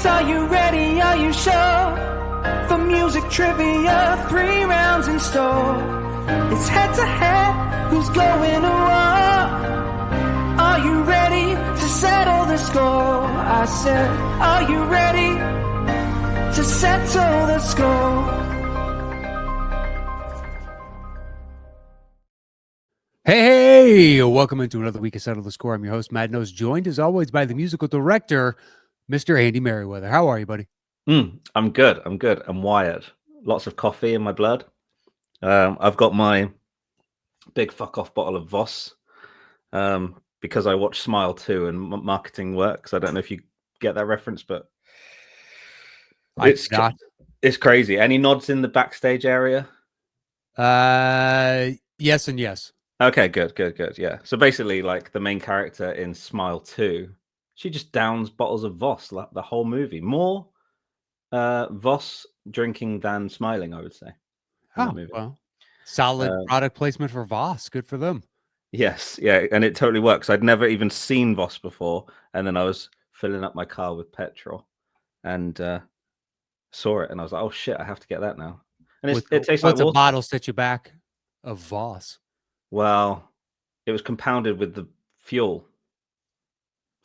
Are you ready? Are you sure? For music trivia, 3 rounds in store. It's head to head, who's going to war? Are you ready to settle the score? I said, are you ready to settle the score? Hey, welcome into another week of Settle the Score. I'm your host, Matt Knost, joined as always by the musical director, Mr. Andy Merryweather. How are you, buddy? I'm good. I'm wired. Lots of coffee in my blood. I've got my big fuck off bottle of Voss because I watch Smile 2 and marketing works. I don't know if you get that reference, but it's crazy. Any nods in the backstage area? Yes and yes. Okay, good. Yeah. So basically, like the main character in Smile 2, she just downs bottles of Voss like the whole movie. More Voss drinking than smiling, I would say. Oh, well, solid product placement for Voss. Good for them. Yes, yeah, and it totally works. I'd never even seen Voss before, and then I was filling up my car with petrol, and saw it, and I was like, "Oh shit, I have to get that now." And it tastes like water. What's a bottle set you back of Voss? Well, it was compounded with the fuel.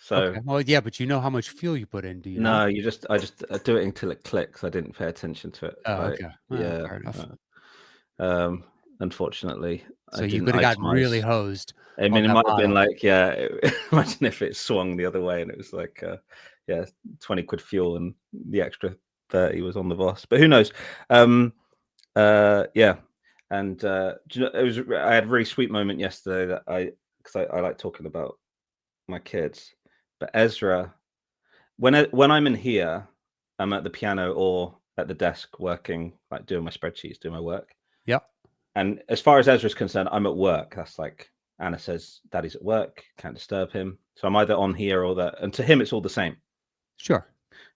So, okay. Well, yeah, but you know how much fuel you put in, do you? No, I just do it until it clicks. I didn't pay attention to it. Oh, okay. Well, yeah, fair enough. Unfortunately, so you could have gotten really hosed. I mean, it might have been like, imagine if it swung the other way and it was like, 20 quid fuel and the extra 30 was on the Voss. But who knows? Yeah. And I had a really sweet moment yesterday because I like talking about my kids. But Ezra, when I'm in here, I'm at the piano or at the desk working, like doing my spreadsheets, doing my work. Yep. And as far as Ezra's concerned, I'm at work. That's like Anna says, Daddy's at work, can't disturb him. So I'm either on here or that. And to him, it's all the same. Sure.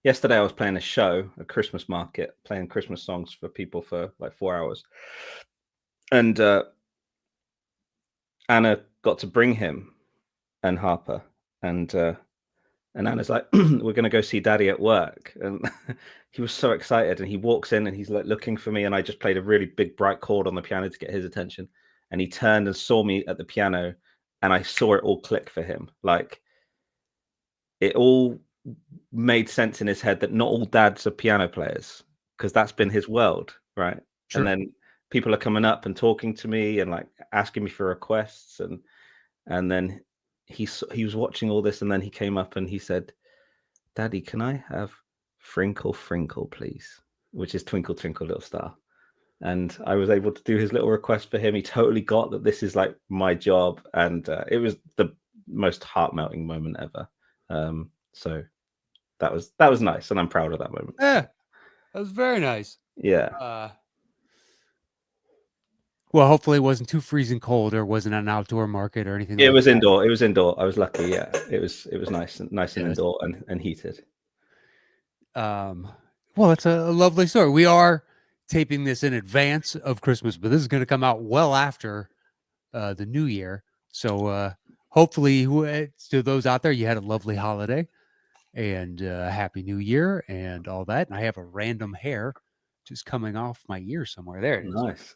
Yesterday, I was playing a Christmas market, playing Christmas songs for people for like 4 hours. And Anna got to bring him and Harper. And Anna's like, we're going to go see Daddy at work. And he was so excited. And he walks in and he's like looking for me. And I just played a really big, bright chord on the piano to get his attention. And he turned and saw me at the piano. And I saw it all click for him. Like, it all made sense in his head that not all dads are piano players, because that's been his world, right? Sure. And then people are coming up and talking to me and like asking me for requests. And then he was watching all this, and then he came up and he said, Daddy, can I have Frinkle Frinkle, please? Which is Twinkle Twinkle Little Star. And I was able to do his little request for him. He totally got that this is like my job. And it was the most heart-melting moment ever. So that was nice. And I'm proud of that moment. Yeah, that was very nice. Yeah. Well, hopefully it wasn't too freezing cold or wasn't an outdoor market or anything. It was indoor. It was indoor. I was lucky. Yeah, it was nice and indoor and heated. Well, that's a lovely story. We are taping this in advance of Christmas, but this is going to come out well after the New Year. So hopefully, to those out there, you had a lovely holiday and Happy New Year and all that. And I have a random hair just coming off my ear somewhere. There it is. Nice.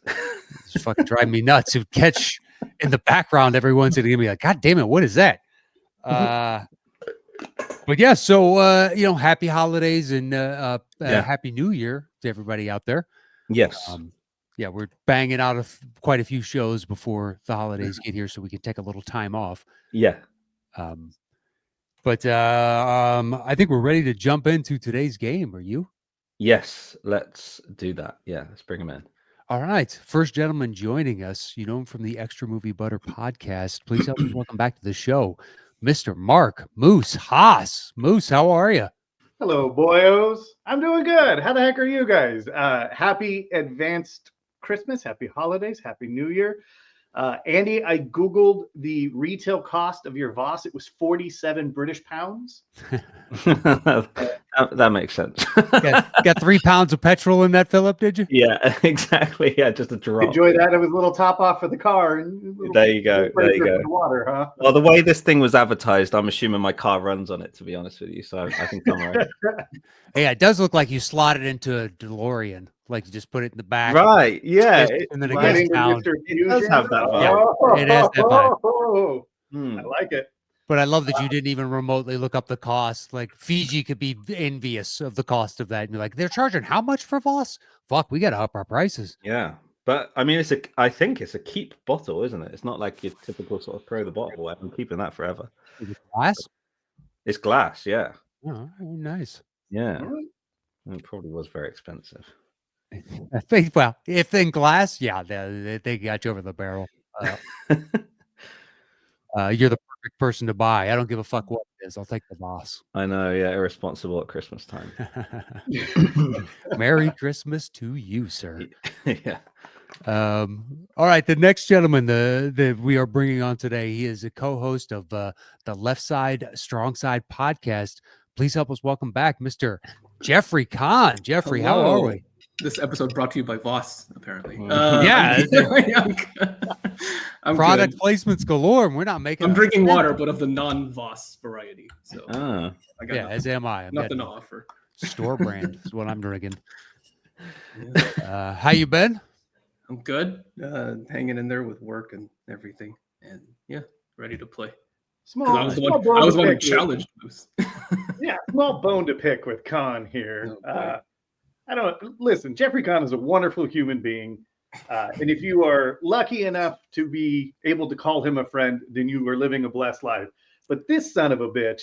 It's fucking driving me nuts. It would catch in the background every once in a while. Be like, God damn it, what is that? But yeah, so happy holidays and Happy New Year to everybody out there. Yes. Yeah, we're banging out quite a few shows before the holidays get here, so we can take a little time off. Yeah. But I think we're ready to jump into today's game. Are you? Yes, let's do that. Yeah, let's bring him in. All right. First gentleman joining us, you know him from the Extra Movie Butter podcast. Please help me welcome back to the show, Mr. Mark Moose Haas. Moose, how are you? Hello, boyos. I'm doing good. How the heck are you guys? Happy advanced Christmas, happy holidays, happy New Year. Andy, I Googled the retail cost of your Voss. It was 47 British pounds. That makes sense. Got 3 pounds of petrol in that, Philip, did you? Yeah, exactly. Yeah, just a drop. Enjoy that. It was a little top off for the car. And There you go. There you go. The water, huh? Well, the way this thing was advertised, I'm assuming my car runs on it, to be honest with you. So I think I'm right. Yeah, it does look like you slotted into a DeLorean. Like you just put it in the back. Right. Yeah. And then it Right goes into down. Mr. It does have that vibe. Yeah, it has that vibe. Hmm. I like it. But I love that you didn't even remotely look up the cost. Like Fiji could be envious of the cost of that. And you're like, they're charging how much for Voss? Fuck, we got to up our prices. Yeah. But I mean, I think it's a keep bottle, isn't it? It's not like your typical sort of throw the bottle away. I'm keeping that forever. Is it glass? It's glass. Yeah. Oh, nice. Yeah. It probably was very expensive. I think, well, if in glass, yeah, they got you over the barrel. You're the perfect person to buy. I don't give a fuck what it is. I'll take the Voss. I know. Yeah. Irresponsible at Christmas time. Merry Christmas to you, sir. Yeah. All right, the next gentleman that we are bringing on today, he is a co-host of the Left Side Strong Side podcast. Please help us welcome back Mr. Jeffrey Kahn. Jeffrey, how are we? This episode brought to you by Voss, apparently. Yeah, I'm product good. placements galore, and we're not making. I'm drinking water, but of the non-Voss variety. So Ah. I got yeah, as am I. I'm nothing getting to offer. store brand is what I'm drinking. Yeah. How you been? I'm good. Hanging in there with work and everything, and yeah, ready to play. 'Cause I was the one who challenged Moose. Yeah, small bone to pick with Khan here. Oh, boy. I don't listen. Jeffrey Khan is a wonderful human being, and if you are lucky enough to be able to call him a friend, then you are living a blessed life. But this son of a bitch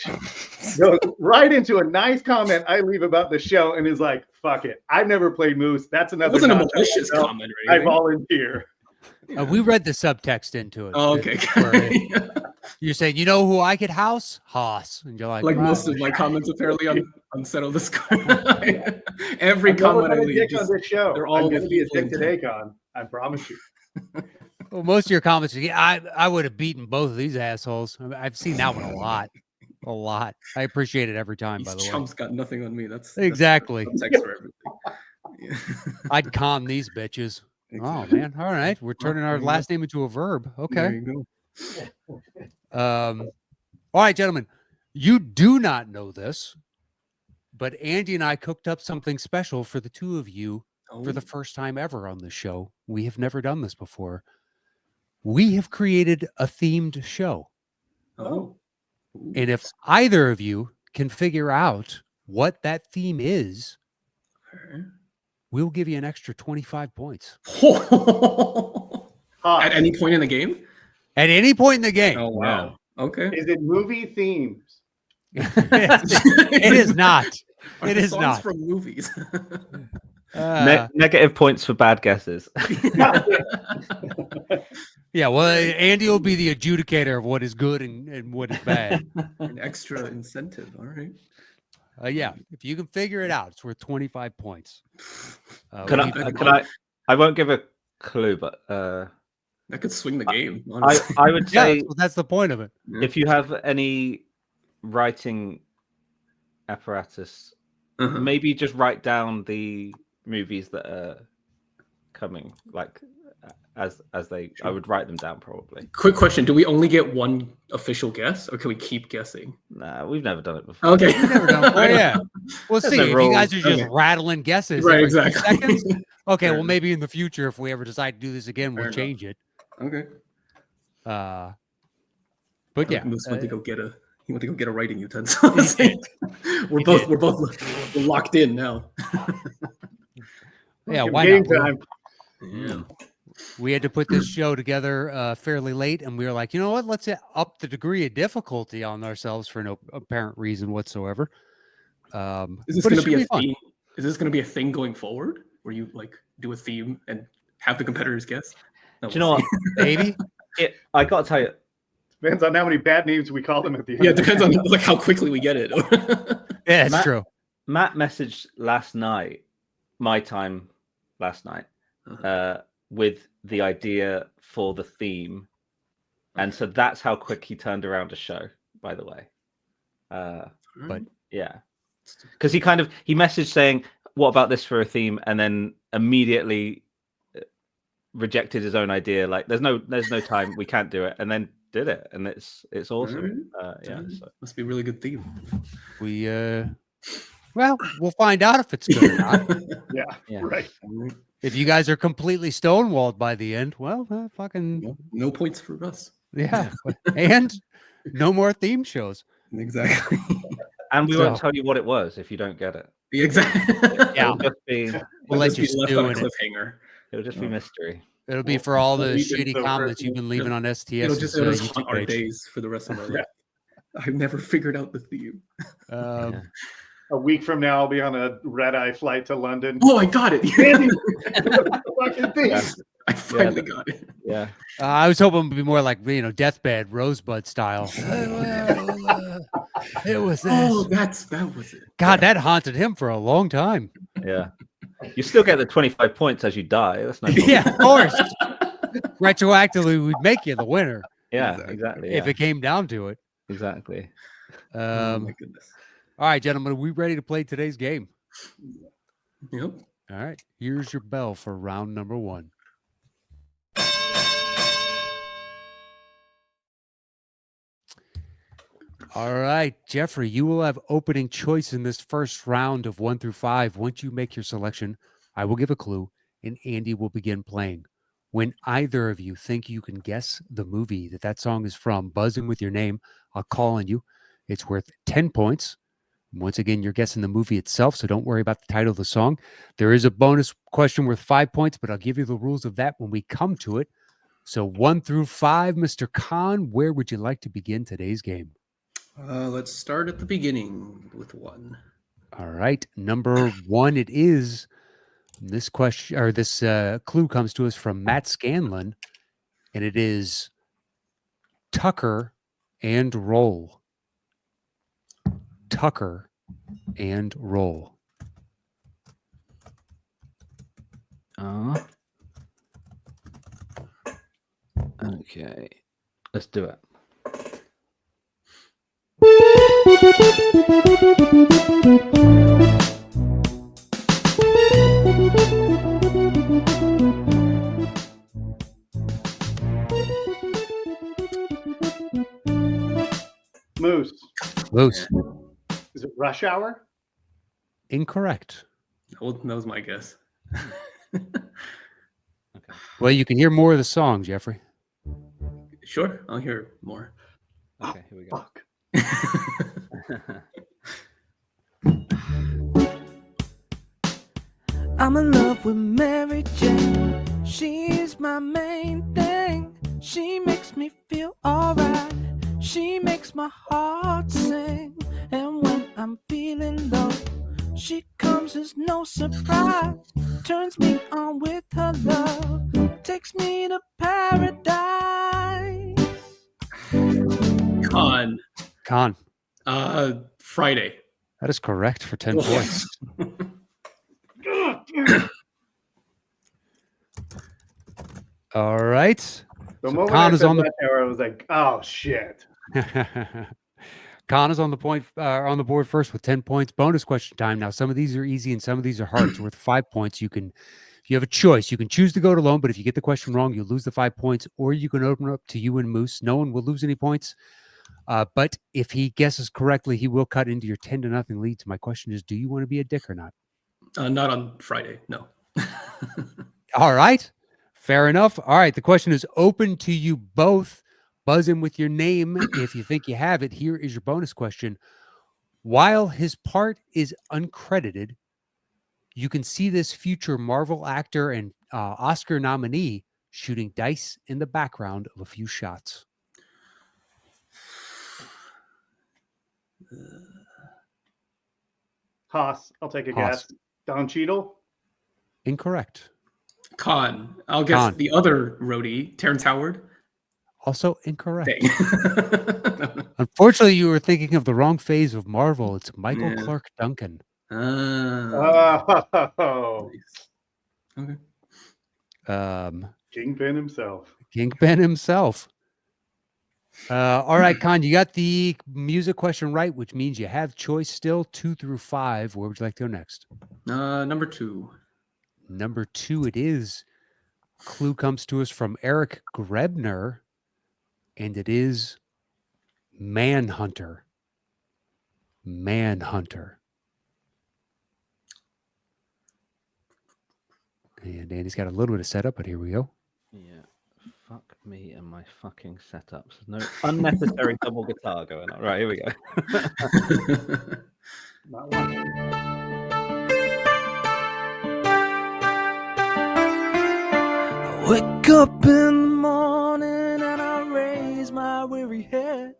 goes right into a nice comment I leave about the show and is like, "Fuck it, I've never played Moose. That's It another." wasn't a notch malicious I comment or I anything. volunteer. We read the subtext into it. Oh, okay. Where you're saying, you know who I could house? Haas. And you're like, Like wow. most of my comments apparently unsettle this. Every I'm never comment I gonna leave, dick on this show. they're all I'm going to be a evil dick today, Khan. I promise you. Well, most of your comments, I would have beaten both of these assholes. I've seen that one a lot. A lot. I appreciate it every time, by these the way. chumps got nothing on me. That's Exactly. Text for everything. Yeah. I'd calm these bitches. Oh, Exactly. man. All right. We're turning our last name into a verb. There Okay. you go. All right, gentlemen. You do not know this, but Andy and I cooked up something special for the two of you for the first time ever on the show. We have never done this before. We have created a themed show. Oh. And if either of you can figure out what that theme is, we'll give you an extra 25 points. At any point in the game? At any point in the game. Oh, wow. Okay. Is it movie themes? It is not. Are It the is songs not. from movies. Negative points for bad guesses. Yeah, well, Andy will be the adjudicator of what is good and what is bad. An extra incentive. All right. Yeah, if you can figure it out, it's worth 25 points. Can I won't give a clue, but That could swing the game. I Honestly. would Yeah, say that's the point of it. if you have any writing apparatus, Uh-huh. maybe just write down the movies that are coming, like as they. I would write them down probably. Quick question: do we only get one official guess, or can we keep guessing? Nah, we've never done it before. Okay. Never done it. Oh, yeah. We'll see. no If you rules. guys are just Okay. rattling guesses Right. every 2 Exactly. seconds, okay, Fair well, maybe in the future, if we ever decide to do this again, we'll Fair change it. Okay. But yeah, Moose went to go get a. He went to go get a writing utensil. we're both locked in now. yeah, Fucking why game not? time. Yeah. We had to put this show together fairly late, and we were like, you know what? Let's up the degree of difficulty on ourselves for no apparent reason whatsoever. Is this but it going to should be a fun. theme? Is this going to be a thing going forward, where you like do a theme and have the competitors guess? No, Do you know we'll what? see. Maybe. I got to tell you, Depends on how many bad names we call them at the end. Yeah, it depends on like how quickly we get it. Yeah, it's Matt- true. Matt messaged last night, my time last night, with the idea for the theme, and so that's how quick he turned around a show. By the way, But yeah, because he messaged saying, "What about this for a theme?" and then immediately rejected his own idea. Like, there's no time, we can't do it, and then did it, and it's awesome. Yeah, so. Must be a really good theme. we well, we'll find out if it's good or not. Yeah, right. If you guys are completely stonewalled by the end, well, fucking no points for us. yeah, and no more theme shows. Exactly. And we won't tell you what it was if you don't get it. Exactly. Yeah, We'll let you left stew on a in it. cliffhanger. It'll just be mystery. It'll be for all the leave it shitty so comments you've been leaving on STS. It'll just haunt YouTube our page. days for the rest of our life. I've never figured out the theme. A week from now, I'll be on a red-eye flight to London. Oh, I got it. Andy, fucking thing. Yeah. I finally got it. Yeah. I was hoping it would be more like, Deathbed, Rosebud style. It was this. Oh, that was it. God, that haunted him for a long time. Yeah. You still get the 25 points as you die. That's no problem. Yeah, of course. Retroactively, we'd make you the winner. Yeah, exactly. If it came down to it. Exactly. Oh my goodness. All right, gentlemen, are we ready to play today's game? Yep. All right, here's your bell for round number 1. All right, Jeffrey, you will have opening choice in this first round of 1 through 5. Once you make your selection, I will give a clue, and Andy will begin playing. When either of you think you can guess the movie that song is from, buzz in with your name. I'll call on you. It's worth 10 points. Once again, you're guessing the movie itself, so don't worry about the title of the song. There is a bonus question worth 5 points, but I'll give you the rules of that when we come to it. So 1 through 5, Mr. Khan, where would you like to begin today's game? Let's start at the beginning with 1. All right, number 1 it is. This question or this clue comes to us from Matt Scanlon, and it is Tucker and Roll. Tucker and Roll. Okay. Let's do it. Moose. Is it Rush Hour? Incorrect. That was my guess. Well, you can hear more of the song, Jeffrey. Sure, I'll hear more. Okay, here we go. Fuck. I'm in love with Mary Jane. She's my main thing. She makes me feel alright. She makes my heart sing. And when I'm feeling low, she comes as no surprise. Turns me on with her love. Takes me to paradise. Con. Friday. That is correct for 10 points. All right. The So moment Khan I is said on the Rush Hour, I was like, oh shit. Khan is on the board first with 10 points. Bonus question time. Now, some of these are easy and some of these are hard. It's worth 5 points. You have a choice. You can choose to go it alone, but if you get the question wrong, you'll lose the 5 points, or you can open it up to you and Moose. No one will lose any points. But if he guesses correctly, he will cut into your 10-0 lead. So my question is, do you want to be a dick or not? Not on Friday. No. All right. Fair enough. All right. The question is open to you both. Buzz in with your name if you think you have it. Here is your bonus question. While his part is uncredited, you can see this future Marvel actor and Oscar nominee shooting dice in the background of a few shots. Haas, I'll take a Haas. guess. Don Cheadle? Incorrect. Con. I'll guess Con. the other roadie, Terrence Howard. Also incorrect. Dang. Unfortunately, you were thinking of the wrong phase of Marvel. It's Michael Yeah. Clark Duncan. Oh. Nice. Okay. Kingpin himself. Kingpin himself. All right, Con, you got the music question right, which means you have choice still 2 through 5. Where would you like to go next? Number 2. Number 2 it is. Clue comes to us from Eric Grebner, and it is Manhunter. Manhunter. And Andy's got a little bit of setup, but here we go. Yeah. Fuck me and my fucking setups. No unnecessary double guitar going on. Right, here we go. Not one. I wake up in the morning and I raise my weary head.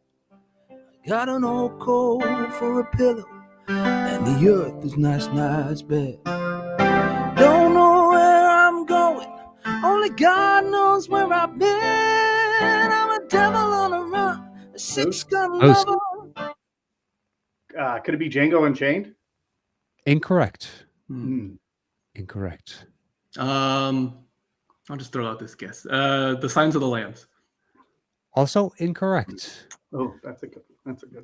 I got an old coat for a pillow and the earth is nice bed. Don't know where I'm going, only God knows where I've been. I'm a devil on a run, a six-gun lover. Could it be Django Unchained? Incorrect. Hmm. Incorrect. I'll just throw out this guess. The Signs of the Lambs. Also incorrect. Oh, that's a good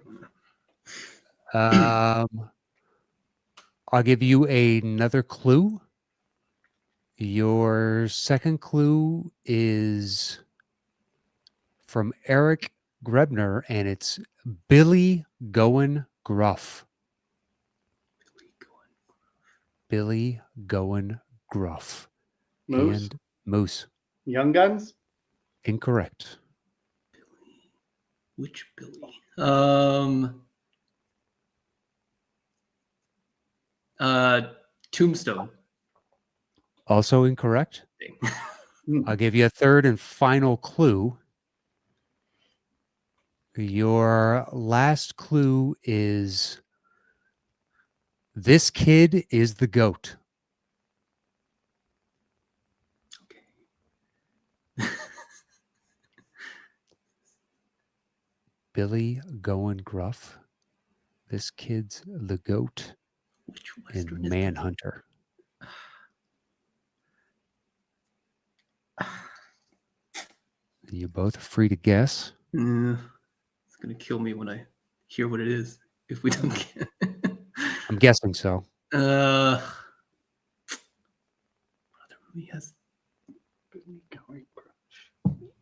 one. I'll give you another clue. Your second clue is from Eric Grebner, and it's Billy Goin' Gruff. Billy Goin' Gruff. Moose? And Moose. Young Guns? Incorrect. Which Billy? Tombstone. Also incorrect. I'll give you a third and final clue. Your last clue is this kid is the goat. Billy Goin' Gruff. This kid's the goat. Which And Western is Manhunter. You're both free to guess. It's gonna kill me when I hear what it is. If we don't get. I'm guessing so. What other movie has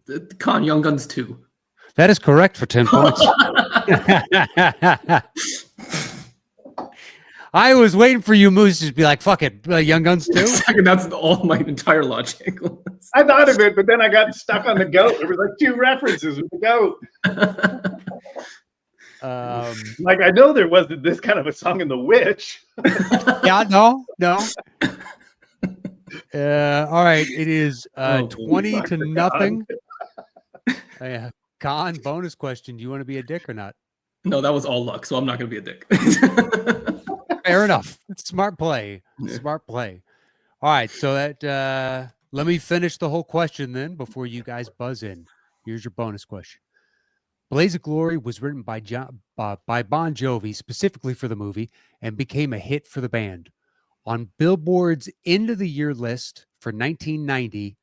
the Con Young Guns 2? That is correct for 10 points. I was waiting for you, Moose, to be like, fuck it, Young Guns too. That's all my entire logic. I thought of it, but then I got stuck on the goat. There was like 2 references with the goat. Like, I know there wasn't this kind of a song in The Witch. Yeah, no. All right, it is 20 to nothing. Con, bonus question. Do you want to be a dick or not? No, that was all luck, so I'm not going to be a dick. Fair enough. Smart play. Yeah. Smart play. All right, so that let me finish the whole question then before you guys buzz in. Here's your bonus question. Blaze of Glory was written by Bon Jovi specifically for the movie and became a hit for the band. On Billboard's end of the year list for 1990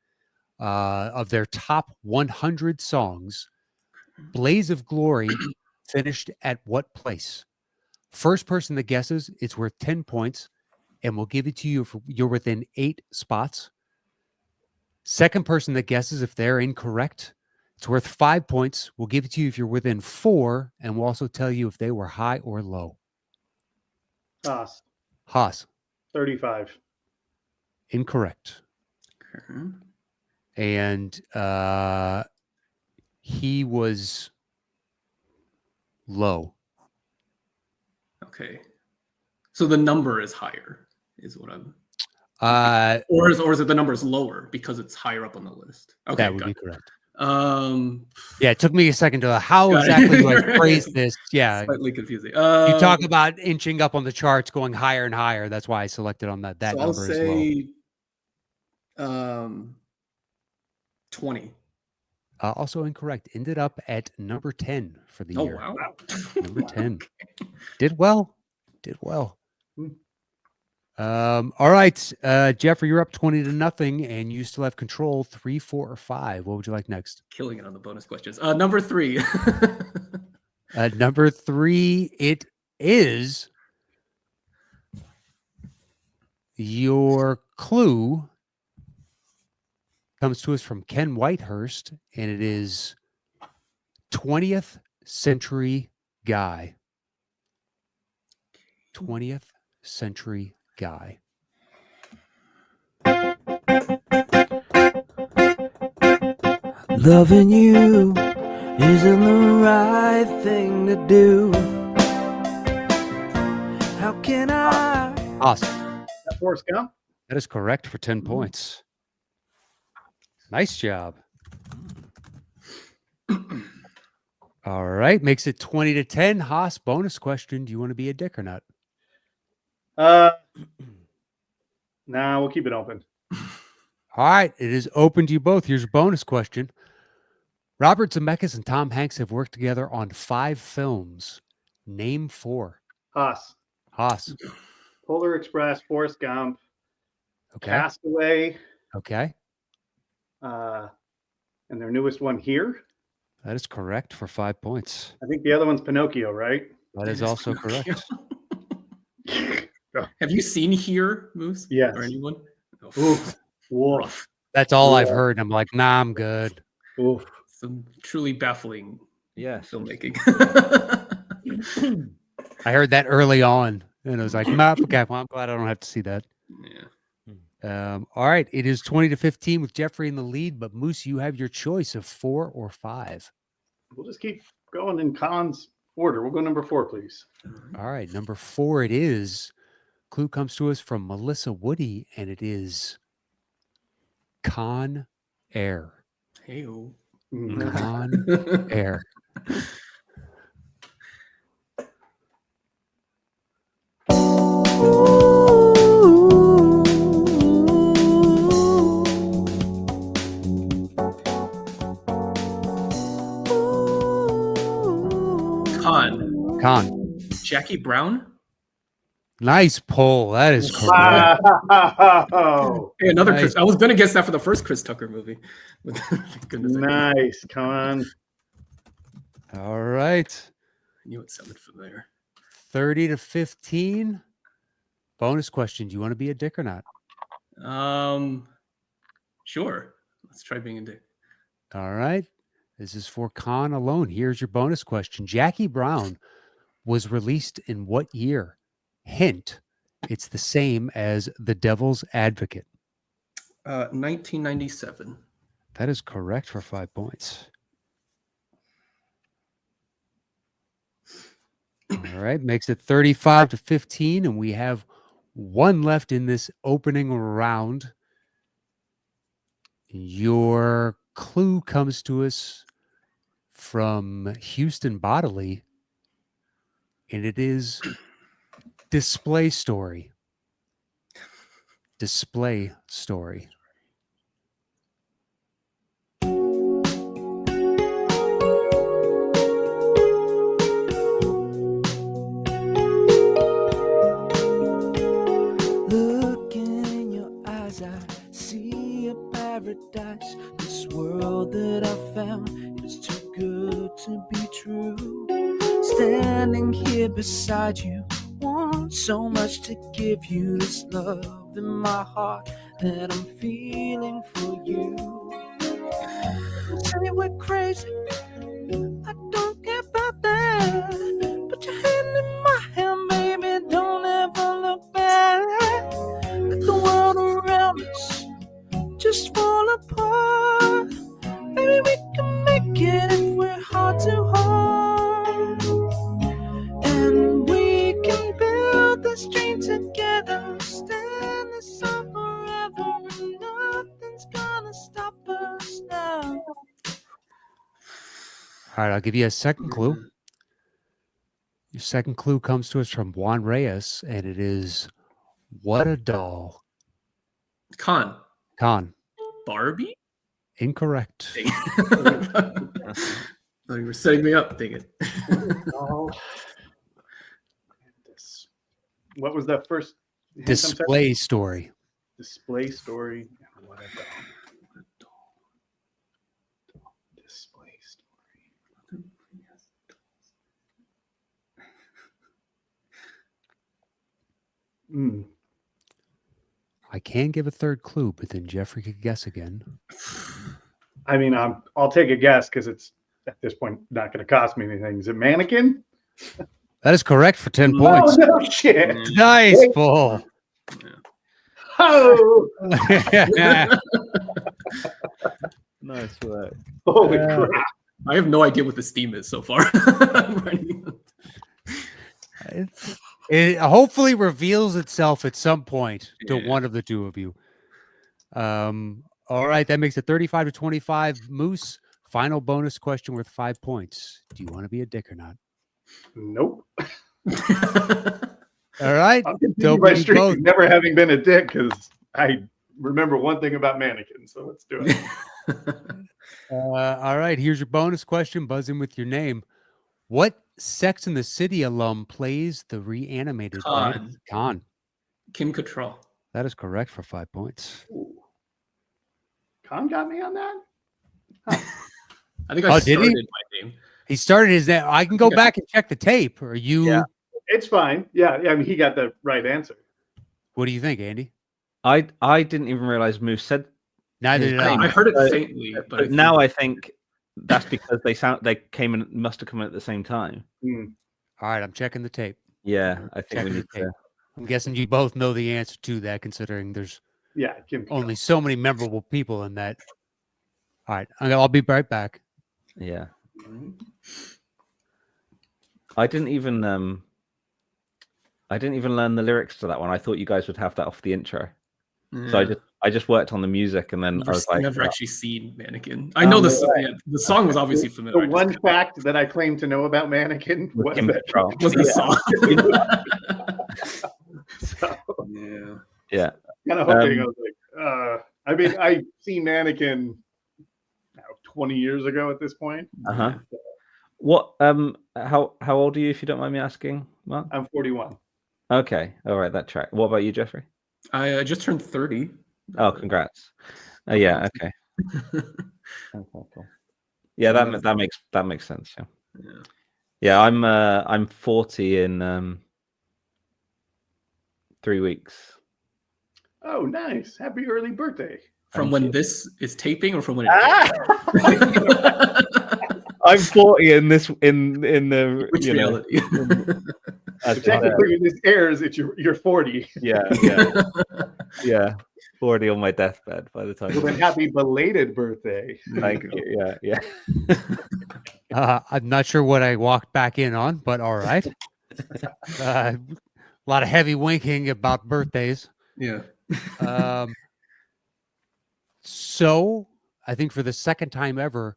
of their top 100 songs, Blaze of Glory finished at what place? First person that guesses, it's worth 10 points, and we'll give it to you if you're within 8 spots. Second person that guesses, if they're incorrect, it's worth 5 points. We'll give it to you if you're within 4, and we'll also tell you if they were high or low. Haas. Haas. 35. Incorrect. Okay. And he was low. Okay. So the number is higher, is what I'm. Or is it the number is lower because it's higher up on the list? Okay, that would be correct. Yeah, it took me a second to how exactly do I phrase this? Yeah, slightly confusing. You talk about inching up on the charts, going higher and higher. That's why I selected on that. That so number I'll is say, low. 20. Also incorrect. Ended up at number 10 for the year. Wow. Number 10. Did well. All right, Jeffrey, you're up 20-0, and you still have control. 3, 4, or 5. What would you like next? Killing it on the bonus questions. Number 3. Number 3, it is your clue comes to us from Ken Whitehurst, and it is 20th century guy. 20th century guy. Loving you isn't the right thing to do. How can I? Awesome. That Forrest Gump? That is correct for 10 points. Nice job. All right. Makes it 20-10. Haas, bonus question. Do you want to be a dick or not? Nah, we'll keep it open. All right. It is open to you both. Here's your bonus question. Robert Zemeckis and Tom Hanks have worked together on 5 films. Name 4. Haas. Polar Express, Forrest Gump, Okay. Castaway. Okay. And their newest one here. That is correct for 5 points. I think the other one's Pinocchio, right? That is also correct. Have you seen Here, Moose? Yes. Or anyone? Oof. Woof. That's all I've Yeah. heard. I'm like, nah, I'm good. Oof. Some truly baffling filmmaking. I heard that early on, and I was like, nah, okay, well, I'm glad I don't have to see that. Yeah. All right, it is 20-15 with Jeffrey in the lead, but Moose, you have your choice of 4 or 5. We'll just keep going in Khan's order. We'll go number 4, please. All right, number 4 it is. Clue comes to us from Melissa Woody, and it is Con Air. Hey-o. Con Air. Con. Jackie Brown. Nice pull. That is correct. Wow. Hey, another Nice. Chris. I was gonna guess that for the first Chris Tucker movie. Goodness, Nice, Khan. All right. I knew it sounded familiar. 30-15. Bonus question. Do you want to be a dick or not? Sure. Let's try being a dick. All right. This is for Khan alone. Here's your bonus question. Jackie Brown was released in what year? Hint, it's the same as The Devil's Advocate. 1997. That is correct for 5 points. All right. Makes it 35-15, and we have one left in this opening round. Your clue comes to us from Houston Bodily, and it is Display Story. Display Story. Look in your eyes, I see a paradise. This world that I found is too good to be true. Standing here beside you, want so much to give you. This love in my heart that I'm feeling for you. Say we're crazy, I don't care about that. Put your hand in my hand, baby, don't ever look back. Let the world around us just fall apart. Maybe we can make it if we're hard to hold. And we can build this dream together. Stand this out forever, and nothing's gonna stop us now. All right, I'll give you a second clue. Your second clue comes to us from Juan Reyes, and it is What a Doll. Con. Barbie? Incorrect. Dang it. Oh, you were setting me up. Dang it. Oh. What was that first Display story. Display story. What a doll. Display story. I can give a third clue, but then Jeffrey could guess again. I mean, I'll take a guess because it's at this point not going to cost me anything. Is it Mannequin? That is correct for 10 points. Oh, no shit. Nice, Paul. Oh, Nice work. holy crap. I have no idea what this theme is so far. It hopefully reveals itself at some point to Yeah. one of the two of you. All right, that makes it 35-25. Moose, final bonus question worth 5 points. Do you want to be a dick or not? Nope. All right. I'll continue my streak of never having been a dick because I remember one thing about Mannequin. So let's do it. All right, here's your bonus question. Buzz in with your name. What Sex and the City alum plays the reanimated Khan? Kim Cattrall. That is correct for 5 points. Ooh. Khan got me on that? Huh. I think I did he? started my name. He started his name. I can go back and check the tape. Are you? Yeah. It's fine. Yeah, I mean, he got the right answer. What do you think, Andy? I didn't even realize Moose said. Neither did I. I heard it faintly, but now I think that's because they came in, must have come in at the same time. All right, I'm checking the tape. Yeah, I think we need to. I'm guessing you both know the answer to that, considering there's only so many memorable people in that. All right, I'll be right back. Yeah. I didn't even learn the lyrics to that one. I thought you guys would have that off the intro. Yeah. So I just worked on the music, and then I was like, never actually seen Mannequin. I know this. Yeah, the song was obviously familiar. The one fact that I claim to know about Mannequin was the song. So, yeah. Kind of hoping I was like, I mean, I've seen Mannequin 20 years ago at this point. What? How old are you, if you don't mind me asking, Mark? I'm 41. Okay, all right, that track. What about you, Jeffrey? I just turned 30. Oh, congrats. Yeah, okay. Cool. Yeah, that makes sense. Yeah, I'm 40 in 3 weeks. Oh, nice! Happy early birthday. From when this is taping, or from when? I'm 40 in this in the which reality. Technically, when this airs, you're 40. Yeah. 40 on my deathbed by the time. Well, then happy belated birthday. Thank you. Yeah. I'm not sure what I walked back in on, but all right. A lot of heavy winking about birthdays. Yeah. So I think for the second time ever,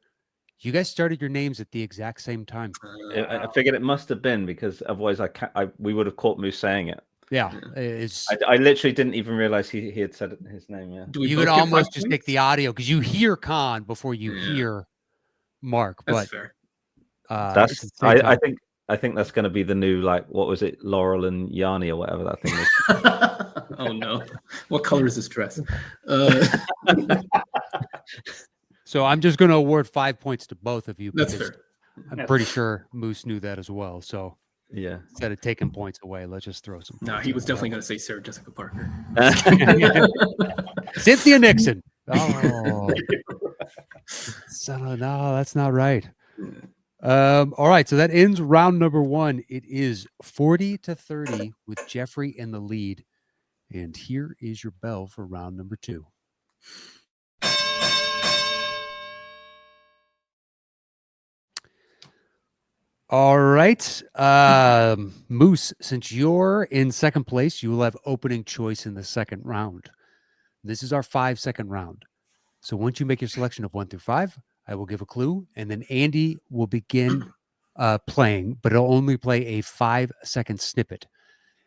you guys started your names at the exact same time. I figured it must have been, because otherwise we would have caught Moose saying it. Yeah, I literally didn't even realize he had said his name. Yeah, you could almost just take the audio because you hear Khan before you hear Mark. That's fair. I think that's going to be the new, like, what was it, Laurel and Yanni or whatever that thing is. Oh no! What color is this dress? So I'm just going to award 5 points to both of you. That's fair. I'm pretty sure Moose knew that as well. So yeah, instead of taking points away, let's just throw some. No, he was definitely going to say Sarah Jessica Parker. Cynthia Nixon. Oh, no, that's not right. All right, so that ends round number 1. It is 40-30 with Jeffrey in the lead. And here is your bell for round number 2. All right. Moose, since you're in second place, you will have opening choice in the second round. This is our 5-second round. So once you make your selection of 1 through 5, I will give a clue, and then Andy will begin playing, but it'll only play a 5-second snippet.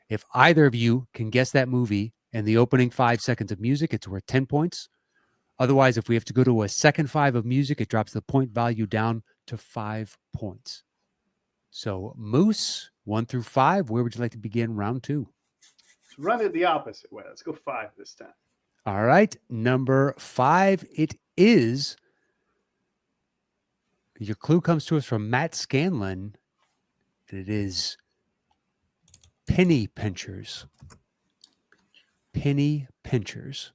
If either of you can guess that movie and the opening 5 seconds of music, it's worth 10 points. Otherwise, if we have to go to a second 5 of music, it drops the point value down to 5 points. So, Moose, 1 through 5, where would you like to begin round 2? Let's run it the opposite way. Let's go 5 this time. All right. Number 5, it is. Your clue comes to us from Matt Scanlon. And it is penny pinchers. Penny pinchers.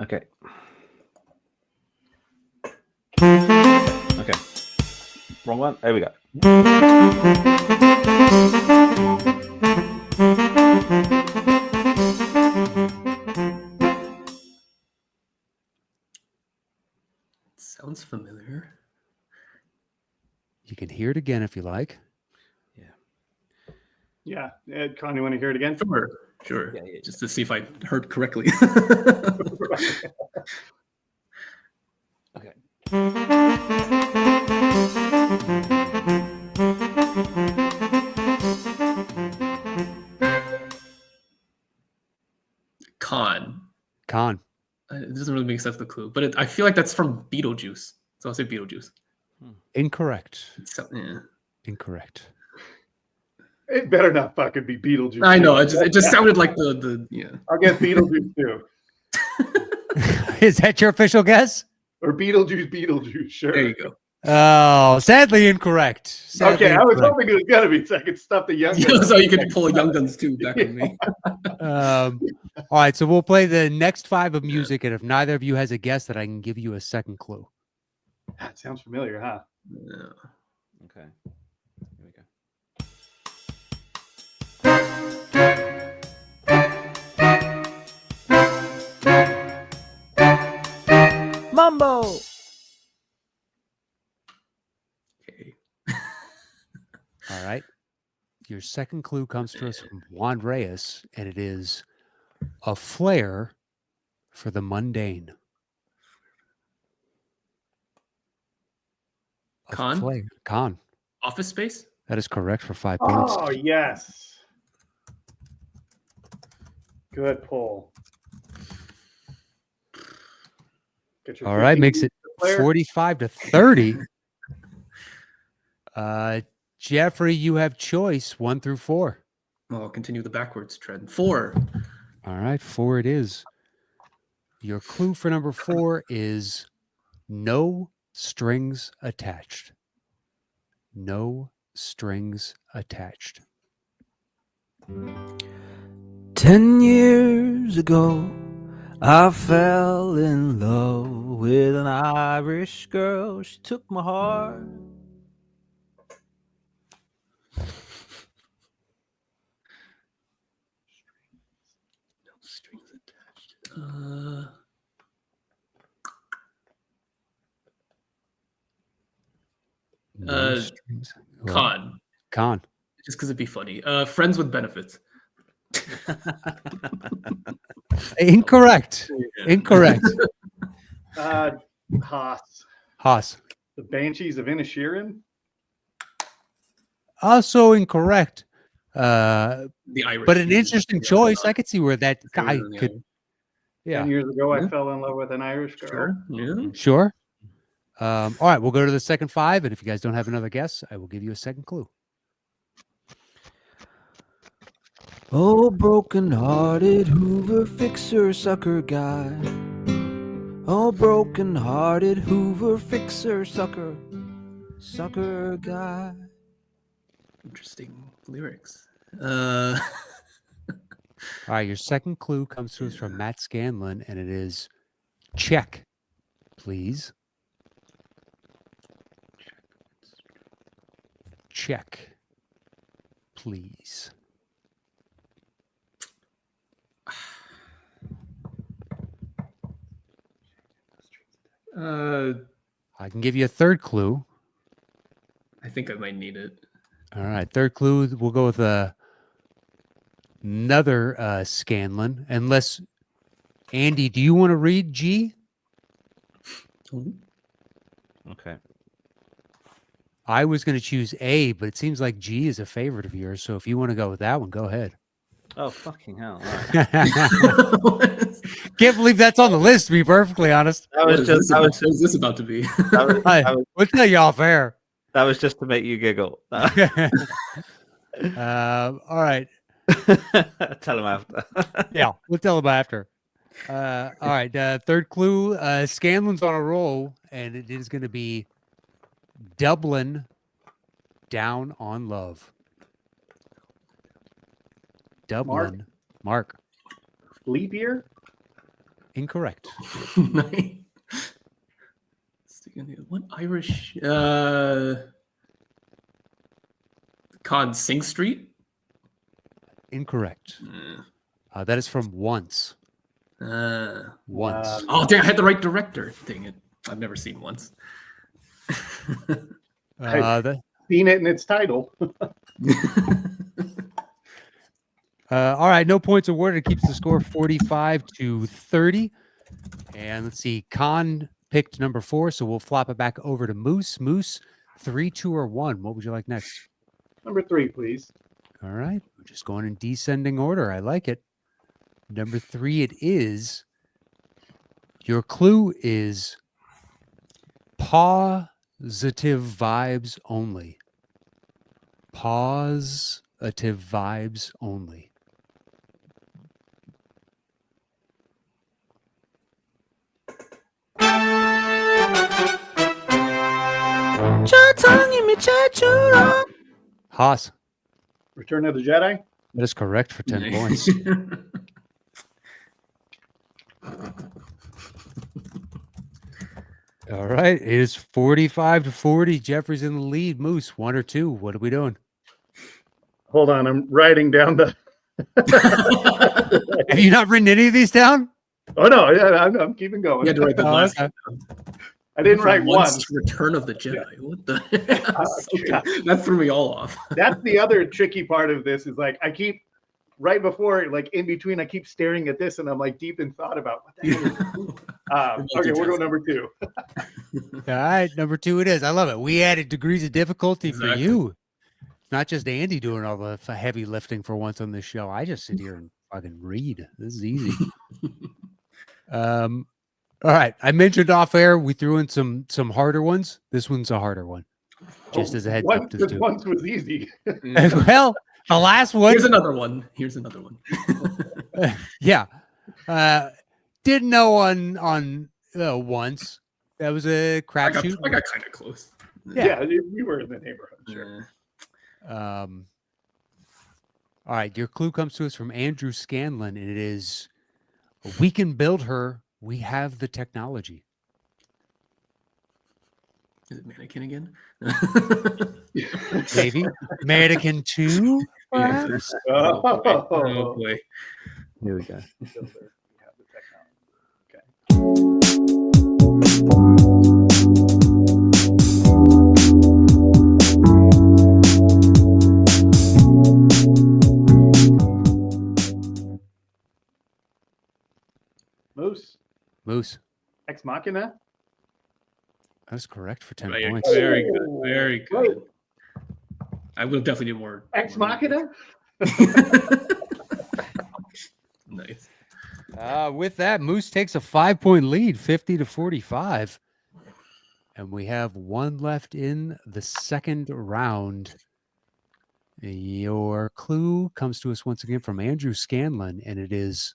Okay. Okay. Wrong one. There we go. Sounds familiar. You can hear it again if you like. Yeah. Ed, Con, you want to hear it again? Sure. Yeah. Just to see if I heard correctly. Okay. Con. It doesn't really make sense, the clue. But I feel like that's from Beetlejuice. So I'll say Beetlejuice. Incorrect. Yeah. Incorrect. It better not fucking be Beetlejuice. I know. It just sounded like the yeah. I'll get Beetlejuice too. Is that your official guess? Or Beetlejuice, sure. There you go. Oh, sadly incorrect. Sadly I was incorrect. hoping it was gonna be so I could stuff the young Yeah, guns. so you could pull a Young Guns too back on me. All right, so we'll play the next 5 of music, and if neither of you has a guess, that I can give you a second clue. That sounds familiar, huh? Yeah. Okay. Here we go. Mambo. Okay. All right. Your second clue comes to us from Juan Reyes, and it is a flair for the mundane. Con? Con. Office Space? That is correct for 5 points. Oh yes. Good pull. Get your All right, 50 makes it player. 45-30. Jeffrey, you have choice 1 through 4. Well, I'll continue the backwards trend. 4. All right, 4 it is. Your clue for number 4 is no strings attached. No strings attached. 10 years ago, I fell in love with an Irish girl. She took my heart. No strings attached. No strings. Well, Con. Con. Just because it'd be funny. Friends with Benefits. Incorrect. Incorrect. Haas. Haas. The Banshees of Inisherin. Also incorrect. The Irish. But an interesting choice. I could see where that guy Yeah. could. 10 years ago, I fell in love with an Irish girl. Sure. Yeah. Sure. All right, we'll go to the second 5, and if you guys don't have another guess, I will give you a second clue. Oh, broken-hearted Hoover fixer sucker guy. Oh, broken-hearted Hoover fixer sucker guy. Interesting lyrics. Uh, All right, your second clue comes to us from Matt Scanlon, and it is check, please. Check, please. I can give you a third clue. I think I might need it. All right, third clue. We'll go with another Scanlon. Unless, Andy, do you want to read G? Okay. I was going to choose A, but it seems like G is a favorite of yours. So if you want to go with that one, go ahead. Oh, fucking hell. Can't believe that's on the list, to be perfectly honest. That was just what is this about to be? We'll tell you off air. That was just to make you giggle. All right. Tell him after. Yeah, we'll tell him after. All right. Third clue. Scanlan's on a roll, and it is going to be Dublin Down on Love. Dublin. Mark. Leap year? Incorrect. Nice. What Irish? Con Sing Street? Incorrect. That is from Once. Once. Oh, dang, I had the right director. Dang it. I've never seen Once. That, Seen it in its title. all right, no points awarded. It keeps the score 45-30. And let's see, Khan picked number 4, so we'll flop it back over to Moose. Moose, 3, 2, or 1. What would you like next? Number 3, please. All right, we're just going in descending order. I like it. Number 3 it is. Your clue is positive vibes only. Positive vibes only. Haas. Return of the Jedi? That is correct for 10 points. All right. It is 45-40. Jeffrey's in the lead. Moose, 1 or 2. What are we doing? Hold on, I'm writing down the. Have you not written any of these down? Oh no, yeah, I'm keeping going. You had to write the last. Okay. I didn't write one. Return of the Jedi. Yeah. What the? That threw me all off. That's the other tricky part of this is like I keep right before, like in between, I keep staring at this and I'm like deep in thought about what the hell is okay, we'll go number 2. All right, number 2 it is. I love it. We added degrees of difficulty for you. It's not just Andy doing all the heavy lifting for once on this show. I just sit here and fucking read. This is easy. All right. I mentioned off air we threw in some harder ones. This one's a harder one. Just as a heads up to the two. Once was easy. Well, the last one. Here's another one. Yeah. Didn't know on once. That was a crapshoot. I got kind of close. Yeah, you were in the neighborhood. Sure. All right. Your clue comes to us from Andrew Scanlon, and it is we can build her. We have the technology. Is it Mannequin again? Maybe. Mannequin 2? Perhaps? Oh, boy. Here we go. Moose. Moose. Ex Machina? That's correct for 10 Very, points. very good. Very good. I will definitely do more. Ex Machina? Nice. With that, Moose takes a 5-point lead, 50-45. And we have one left in the second round. Your clue comes to us once again from Andrew Scanlon, and it is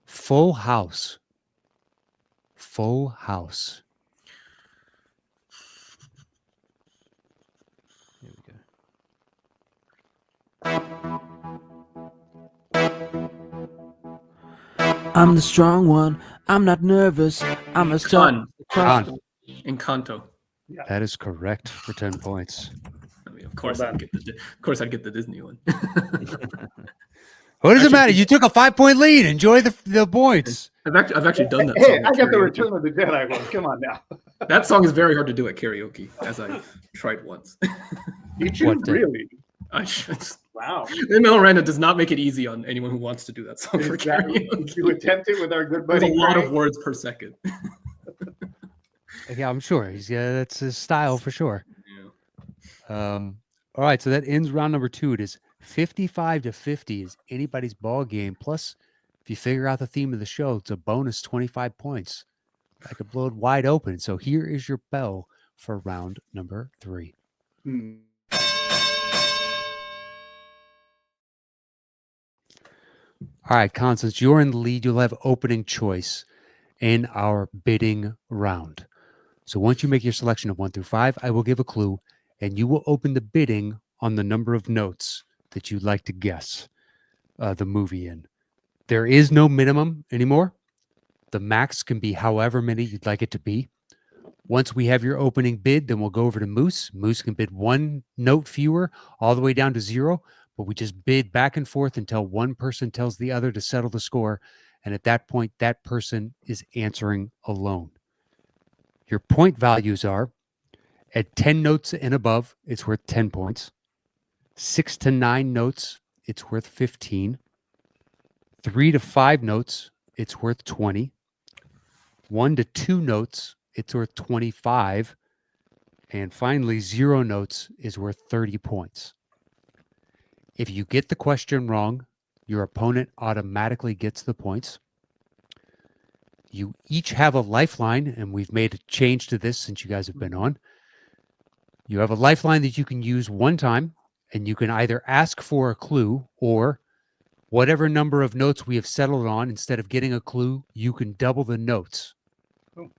Full House. Full House. Here we go. I'm the strong one. I'm not nervous. I'm as tough. Encanto. Yeah. That is correct for 10 points. I mean, of course, I'd get the Disney one. What does it matter? You took a 5-point lead. Enjoy the points. I've actually done that. Hey, I got the Return of the Jedi one. Come on now. That song is very hard to do at karaoke, as I tried once. You should really. I should. Wow. Miranda does not make it easy on anyone who wants to do that song for karaoke. You attempt it with our good buddy. There's a lot of words per second. Yeah, I'm sure. That's his style for sure. Yeah. All right, so that ends round number 2. It is 55-50 is anybody's ball game. Plus, if you figure out the theme of the show, it's a bonus 25 points. I could blow it wide open. So here is your bell for round number 3. All right, Constance, you're in the lead. You'll have opening choice in our bidding round. So once you make your selection of 1 through 5, I will give a clue, and you will open the bidding on the number of notes that you'd like to guess the movie in. There is no minimum anymore. The max can be however many you'd like it to be. Once we have your opening bid, then we'll go over to Moose. Moose can bid 1 note fewer all the way down to 0, but we just bid back and forth until one person tells the other to settle the score. And at that point, that person is answering alone. Your point values are at 10 notes and above, it's worth 10 points. 6 to 9 notes, it's worth 15. 3 to 5 notes, it's worth 20. 1 to 2 notes, it's worth 25. And finally, 0 notes is worth 30 points. If you get the question wrong, your opponent automatically gets the points. You each have a lifeline, and we've made a change to this since you guys have been on. You have a lifeline that you can use one time, and you can either ask for a clue or whatever number of notes we have settled on, instead of getting a clue, you can double the notes.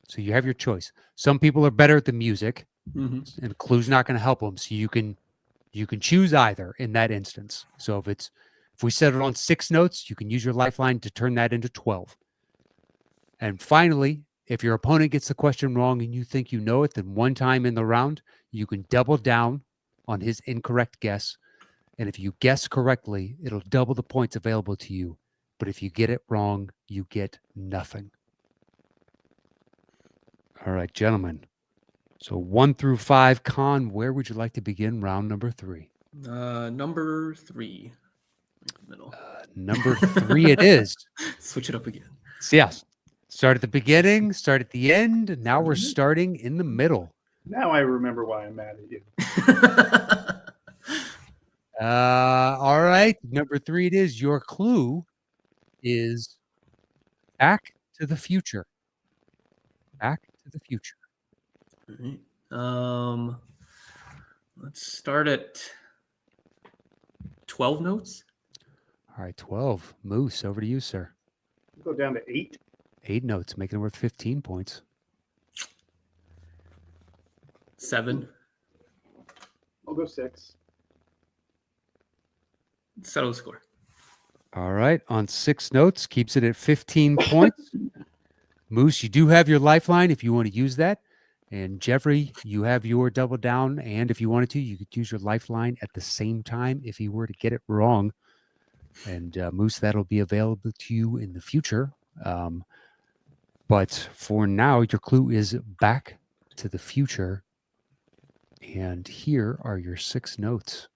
So you have your choice. Some people are better at the music, and a clue's not going to help them. So you can choose either in that instance. So if we settled on 6 notes, you can use your lifeline to turn that into 12. And finally, if your opponent gets the question wrong and you think you know it, then one time in the round, you can double down on his incorrect guess. And if you guess correctly, it'll double the points available to you. But if you get it wrong, you get nothing. All right, gentlemen. So 1 through 5, Con, where would you like to begin round number 3? Number 3. Middle. Number 3 it is. Switch it up again. So yes. Start at the beginning, start at the end. Now we're starting in the middle. Now I remember why I'm mad at you. All right. Number 3 it is. Your clue is Back to the Future. Back to the Future. All right. Let's start at 12 notes. All right, 12. Moose, over to you, sir. Go down to 8. 8 notes, making it worth 15 points. 7. I'll go 6. Settle the score. All right, on 6 notes, keeps it at 15 points. Moose, you do have your lifeline if you want to use that. And Jeffrey, you have your double down. And if you wanted to, you could use your lifeline at the same time if you were to get it wrong. And Moose, that'll be available to you in the future. But for now, your clue is Back to the Future. And here are your 6 notes.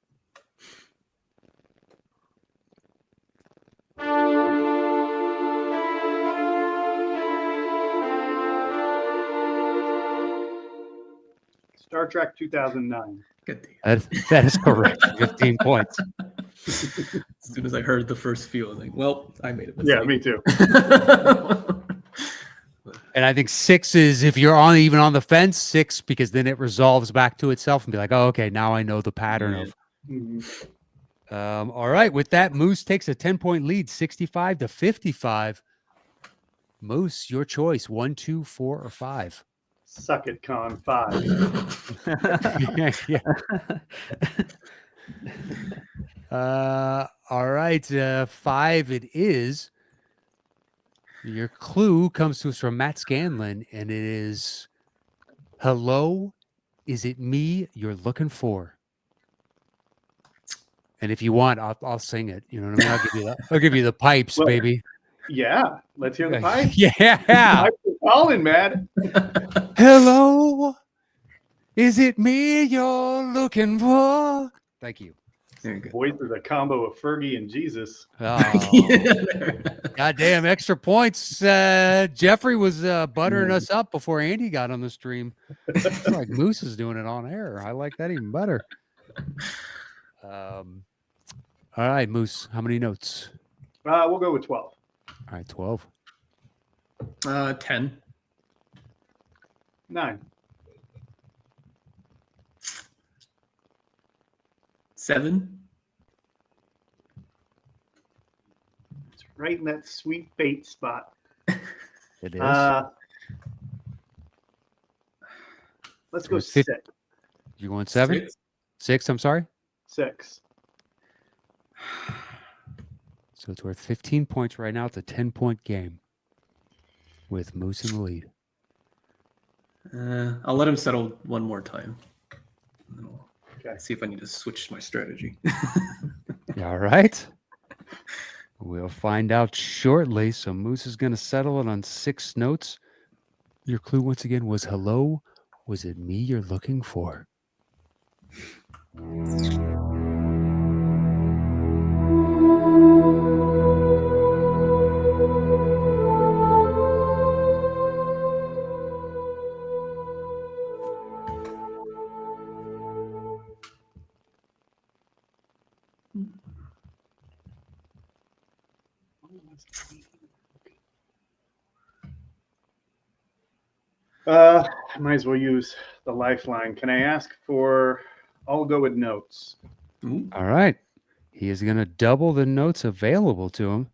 Star Trek 2009. Good. That is correct. 15 points. As soon as I heard the first few, I was like, well, I made a mistake. Yeah, me too. And I think 6 is, if you're even on the fence, 6, because then it resolves back to itself and be like, oh, okay, now I know the pattern of. All right. With that, Moose takes a 10-point lead, 65 to 55. Moose, your choice, 1, 2, 4, or 5. Suck it, Con. 5. Yeah. All right. 5 it is. Your clue comes to us from Matt Scanlon, and it is, hello, is it me you're looking for? And if you want, I'll sing it. You know what I mean? I'll give you the pipes, Well, baby. Yeah, let's hear the pipe. Yeah. Pipes are calling, man. Hello, is it me you're looking for? Thank you. There you go. Voice is a combo of Fergie and Jesus. Oh, goddamn extra points. Jeffrey was buttering us up before Andy got on the stream. It's like Moose is doing it on air. I like that even better. All right, Moose, how many notes? We'll go with 12. All right, 12. 10. 9. 7. right in that sweet fate spot. It is. Let's go With fif- 6. You going 7? 6? 6, I'm sorry. 6. So it's worth 15 points right now. It's a 10-point game with Moose in the lead. I'll let him settle one more time. Okay. See if I need to switch my strategy. All right. We'll find out shortly. So Moose is going to settle it on 6 notes. Your clue once again was hello. Was it me you're looking for? Might as well use the lifeline. Can I ask for? I'll go with notes. Ooh. All right. He is going to double the notes available to him.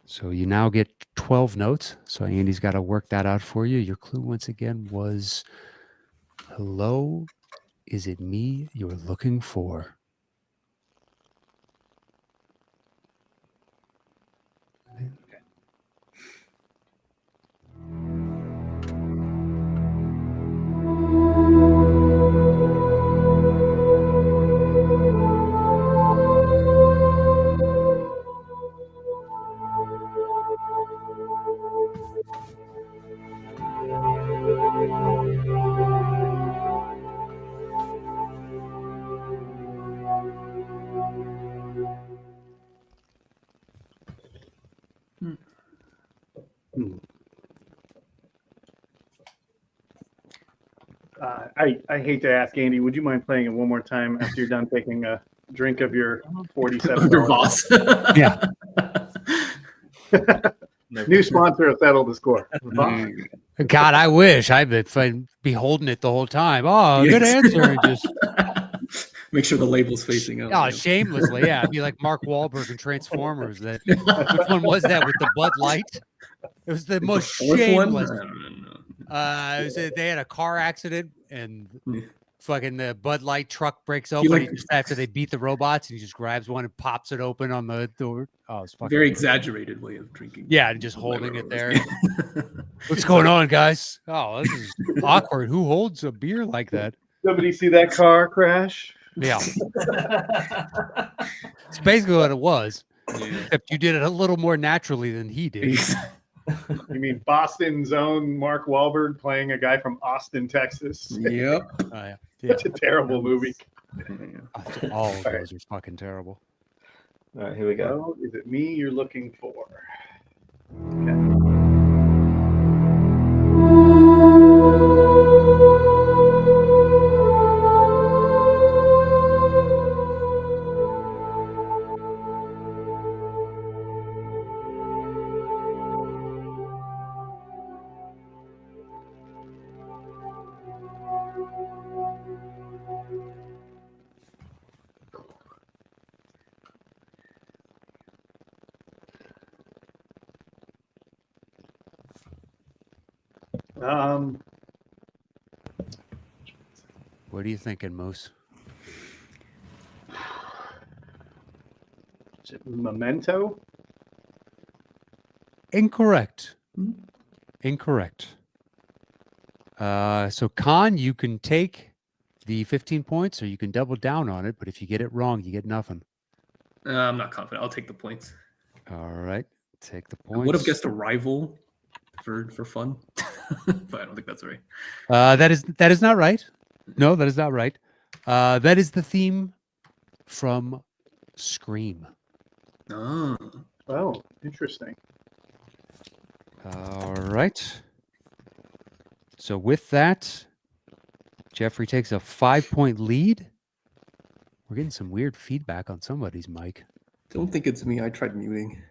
So you now get 12 notes. So Andy's got to work that out for you. Your clue once again was hello. Is it me you're looking for? I hate to ask, Andy, would you mind playing it one more time after you're done taking a drink of your $47? Your boss. Yeah. New sponsor will settle the score. God, I wish I'd be holding it the whole time. Oh, good answer. And just Make sure the label's facing out. oh, shamelessly, yeah. It'd be like Mark Wahlberg in Transformers. That which one was that with the Bud Light? It was the most shameless. I don't know. It was they had a car accident and fucking the Bud Light truck breaks He, open like- just after they beat the robots, and he just grabs one and pops it open on the door. Oh, it's fucking Very great. exaggerated way of drinking. Yeah, and just holding it Whatever there. was. What's going on, guys? Oh, this is awkward. Who holds a beer like that? Somebody see that car crash? Yeah, it's basically what it was. Yeah. Except you did it a little more naturally than he did. You mean Boston's own Mark Wahlberg playing a guy from Austin, Texas? Yep. Yeah. Such a terrible movie. All of those are fucking terrible. All right, here we go. Well, is it me you're looking for? What are you thinking, Moose? Is it Memento? Incorrect. Incorrect. So Con, you can take the 15 points or you can double down on it, but if you get it wrong, you get nothing. I'm not confident. I'll take the points. All right. Take the I points. would have guessed a rival for fun, but I don't think that's right. That is not right. No, that is not right. That is the theme from Scream. Oh. Oh, interesting. All right. So with that, Jeffrey takes a 5-point lead. We're getting some weird feedback on somebody's mic. Don't think it's me. I tried muting.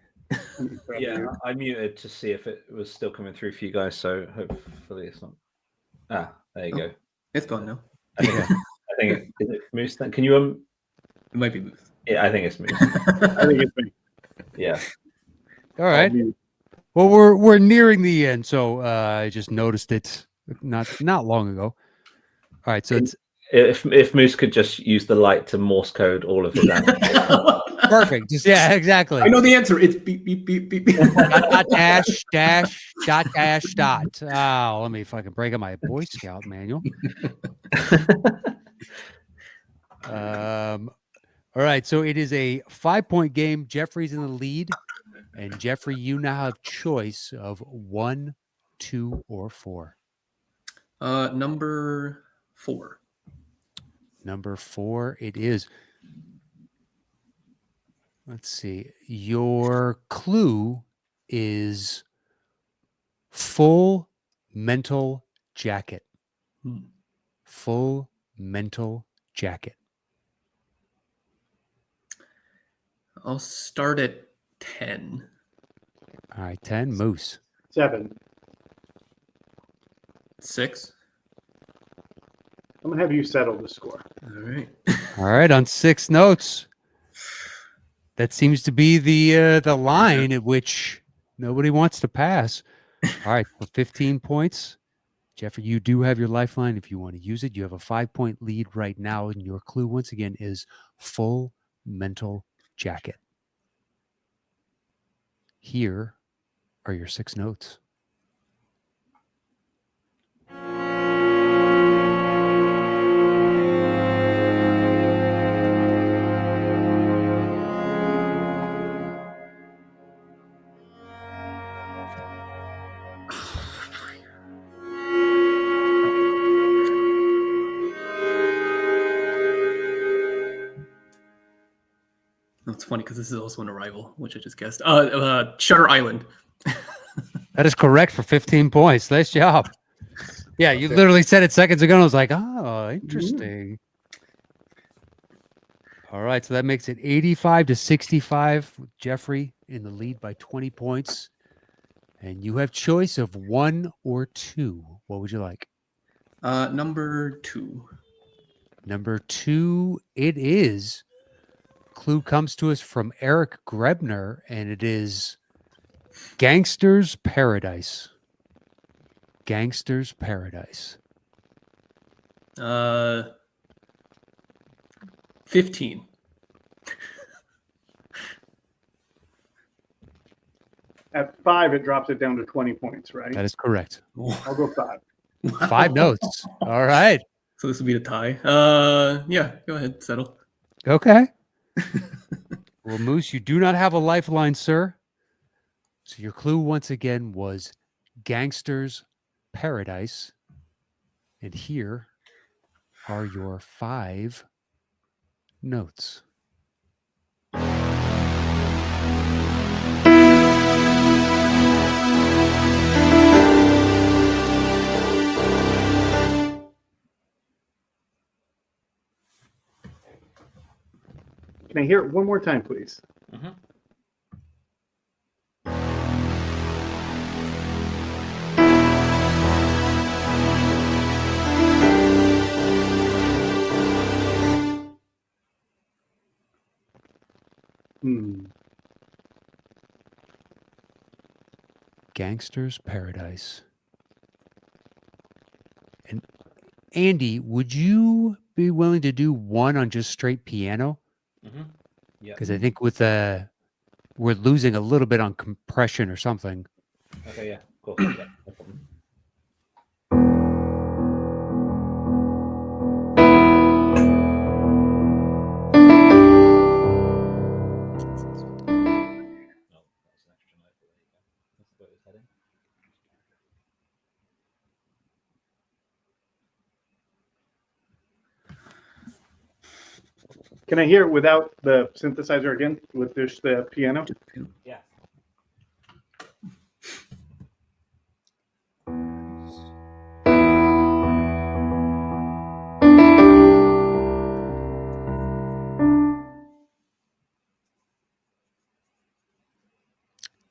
Yeah, I muted to see if it was still coming through for you guys. So hopefully it's not. Ah, there you go. It's gone now. I think is it Moose. Can you It might be Moose. Yeah, I think it's Moose. I think it's me. Yeah. All right. Me. Well, we're nearing the end, so I just noticed it not long ago. All right, so it's If Moose could just use the light to Morse code all of his answers. perfect. Just exactly. I know the answer. It's beep beep beep beep. beep. Dot dash dash dot dash dot. Oh, let me fucking break out my Boy Scout manual. All right, so it is a 5-point game. Jeffrey's in the lead, and Jeffrey, you now have choice of 1, 2, or 4. Number 4. Number 4, it is. Let's see. Your clue is full mental jacket. Full mental jacket. I'll start at 10. All right, 10, Moose. 7. 6. I'm gonna have you settle the score. All right. All right, on 6 notes. That seems to be the line at which nobody wants to pass. All right, for 15 points. Jeffrey, you do have your lifeline if you want to use it. You have a 5-point lead right now, and your clue once again is full mental jacket. Here are your 6 notes. That's funny because this is also an Arrival, which I just guessed. Shutter Island. That is correct for 15 points. Nice job. Yeah, you literally said it seconds ago, and I was like, oh, interesting. All right, so that makes it 85-65. Jeffrey in the lead by 20 points. And you have choice of 1 or 2. What would you like? Number 2. Number 2, it is. Clue comes to us from Eric Grebner, and it is Gangster's Paradise. Gangster's Paradise. 15. At 5, it drops it down to 20 points, right? That is correct. I'll go 5. 5 notes. All right. So this would be a tie. Yeah, go ahead, settle. Okay. Well, Moose, you do not have a lifeline, sir. So your clue once again was Gangster's Paradise. And here are your 5 notes. Can I hear it one more time, please? Gangster's Paradise. And Andy, would you be willing to do one on just straight piano? Yeah. Because I think with we're losing a little bit on compression or something. Okay, yeah, cool. Yeah, no problem. Can I hear it without the synthesizer again, with just the piano? Yeah.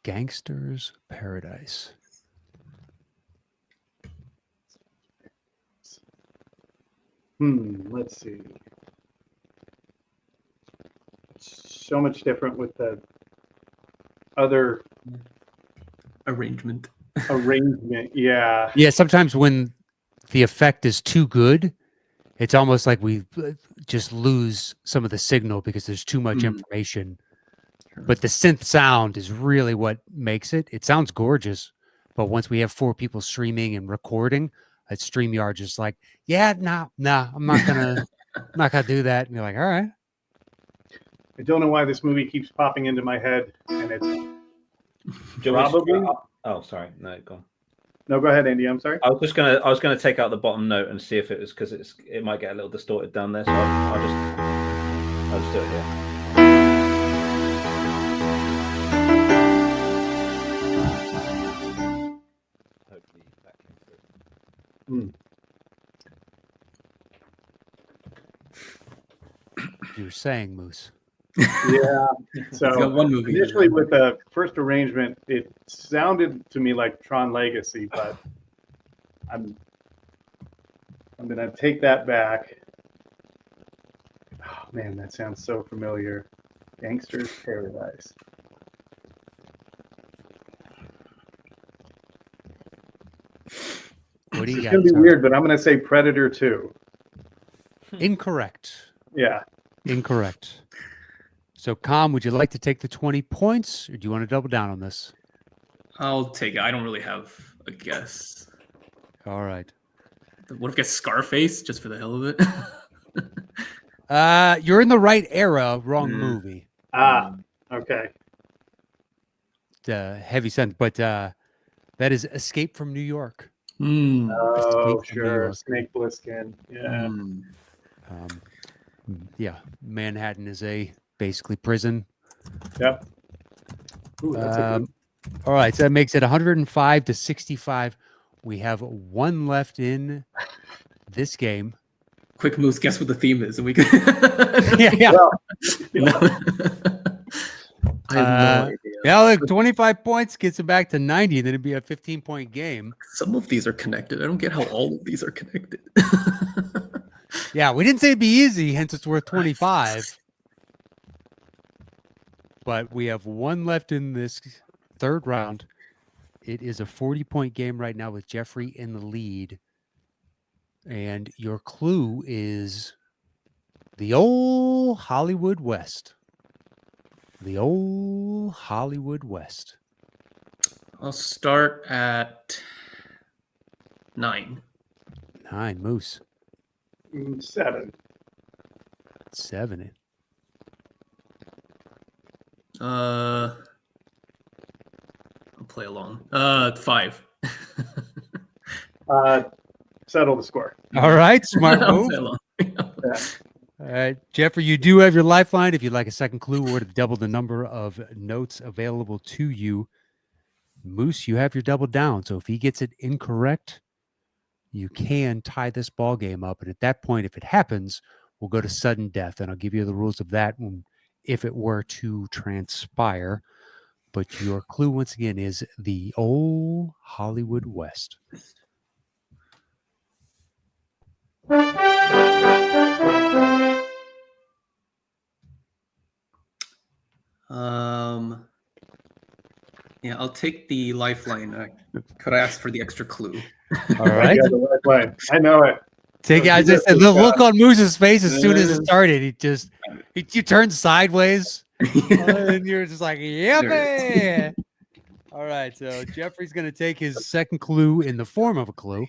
Gangster's Paradise. Let's see. so much different with the other arrangement. Yeah. Yeah, sometimes when the effect is too good, it's almost like we just lose some of the signal because there's too much information. But the synth sound is really what makes it. It sounds gorgeous, but once we have 4 people streaming and recording, at StreamYard just like, yeah, no, I'm not gonna do that. And you're like, all right. I don't know why this movie keeps popping into my head, and it's probably. Oh, sorry. No, go on. No, go ahead, Andy. I'm sorry. I was gonna take out the bottom note and see if it was because it might get a little distorted down there. So I'll just do it here. Hopefully that came through. You were saying, Moose. Yeah. So got one movie. Initially, with the first arrangement, it sounded to me like Tron Legacy, but I'm gonna take that back. Oh man, that sounds so familiar. Gangster's Paradise. What do you It's got? gonna be weird, but I'm gonna say Predator 2. Incorrect. Yeah. Incorrect. So, Com, would you like to take the 20 points, or do you want to double down on this? I'll take it. I don't really have a guess. All right. What if it gets Scarface just for the hell of it? You're in the right era. Wrong movie. Okay. Heavy sense, but that is Escape from New York. Oh, Escape from New sure. York. Snake Plissken. Yeah. Yeah. Manhattan is basically prison. Yep. Ooh, that's a good. All right, so that makes it 105 to 65. We have one left in this game. Quick, Moose, guess what the theme is, and we can. Yeah. Well, I have no idea. Yeah, look, 25 points gets it back to 90, and then it'd be a 15-point game. Some of these are connected. I don't get how all of these are connected. Yeah, we didn't say it'd be easy, hence it's worth 25. But we have one left in this third round. It is a 40-point game right now with Jeffrey in the lead. And your clue is the old Hollywood West. The old Hollywood West. I'll start at 9. 9, Moose. 7. 7. I'll play along. 5. Settle the score. All right, smart I'll move. play along. Yeah. All right, Jeffrey, you do have your lifeline. If you'd like a second clue or to double the number of notes available to you, Moose, you have your double down. So if he gets it incorrect, you can tie this ball game up. And at that point, if it happens, we'll go to sudden death. And I'll give you the rules of that if it were to transpire. But your clue, once again, is the old Hollywood West. Yeah, I'll take the lifeline. Could I ask for the extra clue? All right. Yeah, the lifeline. I know it. Take as I said, the look on Moose's face as soon as it started, you turned sideways, and you're just like, yippee! All right, so Jeffrey's going to take his second clue in the form of a clue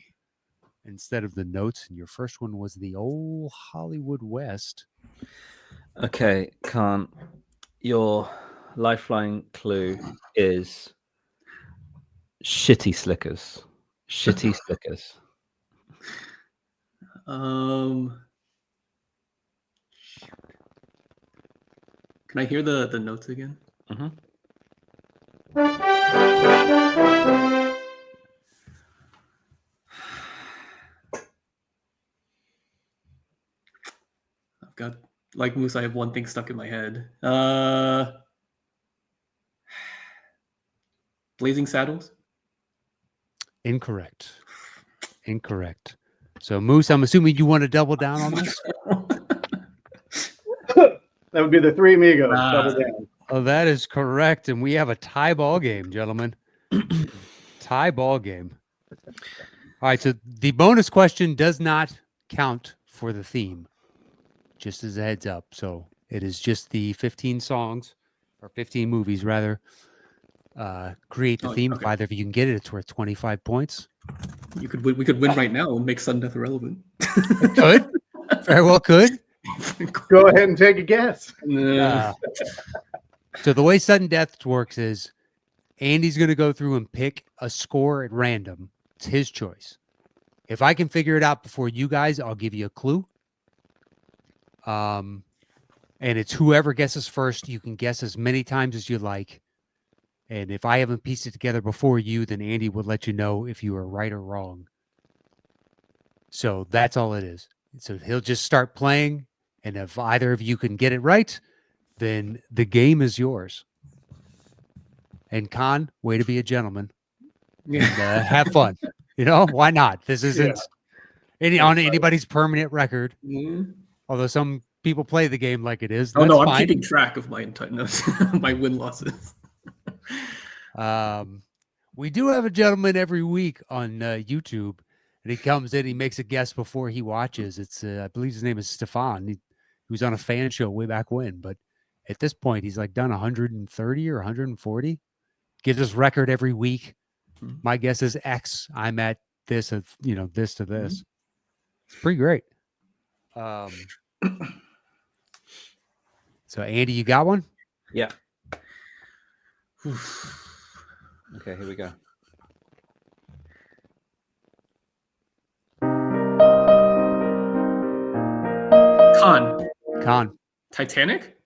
instead of the notes, and your first one was the old Hollywood West. Okay, Khan, your lifeline clue is shitty slickers. Shitty slickers. Can I hear the notes again? Mm-hmm. I've got, like Moose, I have one thing stuck in my head. Blazing Saddles? Incorrect. So, Moose, I'm assuming you want to double down on this? That would be the Three Amigos. Double down. Oh, that is correct. And we have a tie ball game, gentlemen. Tie ball game. All right. So the bonus question does not count for the theme, just as a heads up. So it is just the 15 songs or 15 movies, rather. Create the theme. Okay. If either of you can get it, it's worth 25 points. We could win right now and make sudden death irrelevant. Could. Very well could. Go ahead and take a guess. So the way sudden death works is Andy's going to go through and pick a score at random. It's his choice. If I can figure it out before you guys, I'll give you a clue. And it's whoever guesses first. You can guess as many times as you like. And if I haven't pieced it together before you, then Andy will let you know if you are right or wrong. So that's all it is. So he'll just start playing. And if either of you can get it right, then the game is yours. And Khan, way to be a gentleman. And, have fun. Why not? This isn't on anybody's permanent record. Mm-hmm. Although some people play the game like it is. Oh, no, I'm fine. keeping track of my my win-losses. We do have a gentleman every week on YouTube, and he comes in, he makes a guess before he watches. It's I believe his name is Stefan. He was on a fan show way back when, but at this point he's like done 130 or 140. Gives us record every week. Mm-hmm. My guess is X. I'm at this of this to this. Mm-hmm. It's pretty great. So Andy, you got one? Yeah. Okay, here we go. Khan. Titanic?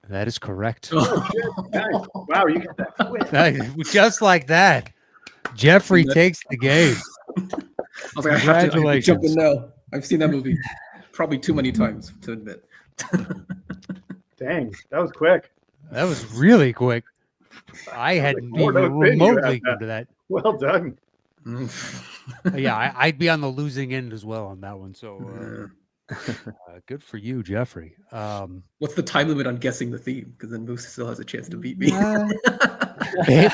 That is correct. Wow, you got that quick. Just like that. Jeffrey takes the game. I was like, I have to jump in now. I've seen that movie probably too many times to admit. Dang, that was quick. That was really quick. I hadn't even remotely come to that. Well done. Yeah, I'd be on the losing end as well on that one. So good for you, Jeffrey. What's the time limit on guessing the theme? Because then Moose still has a chance to beat me.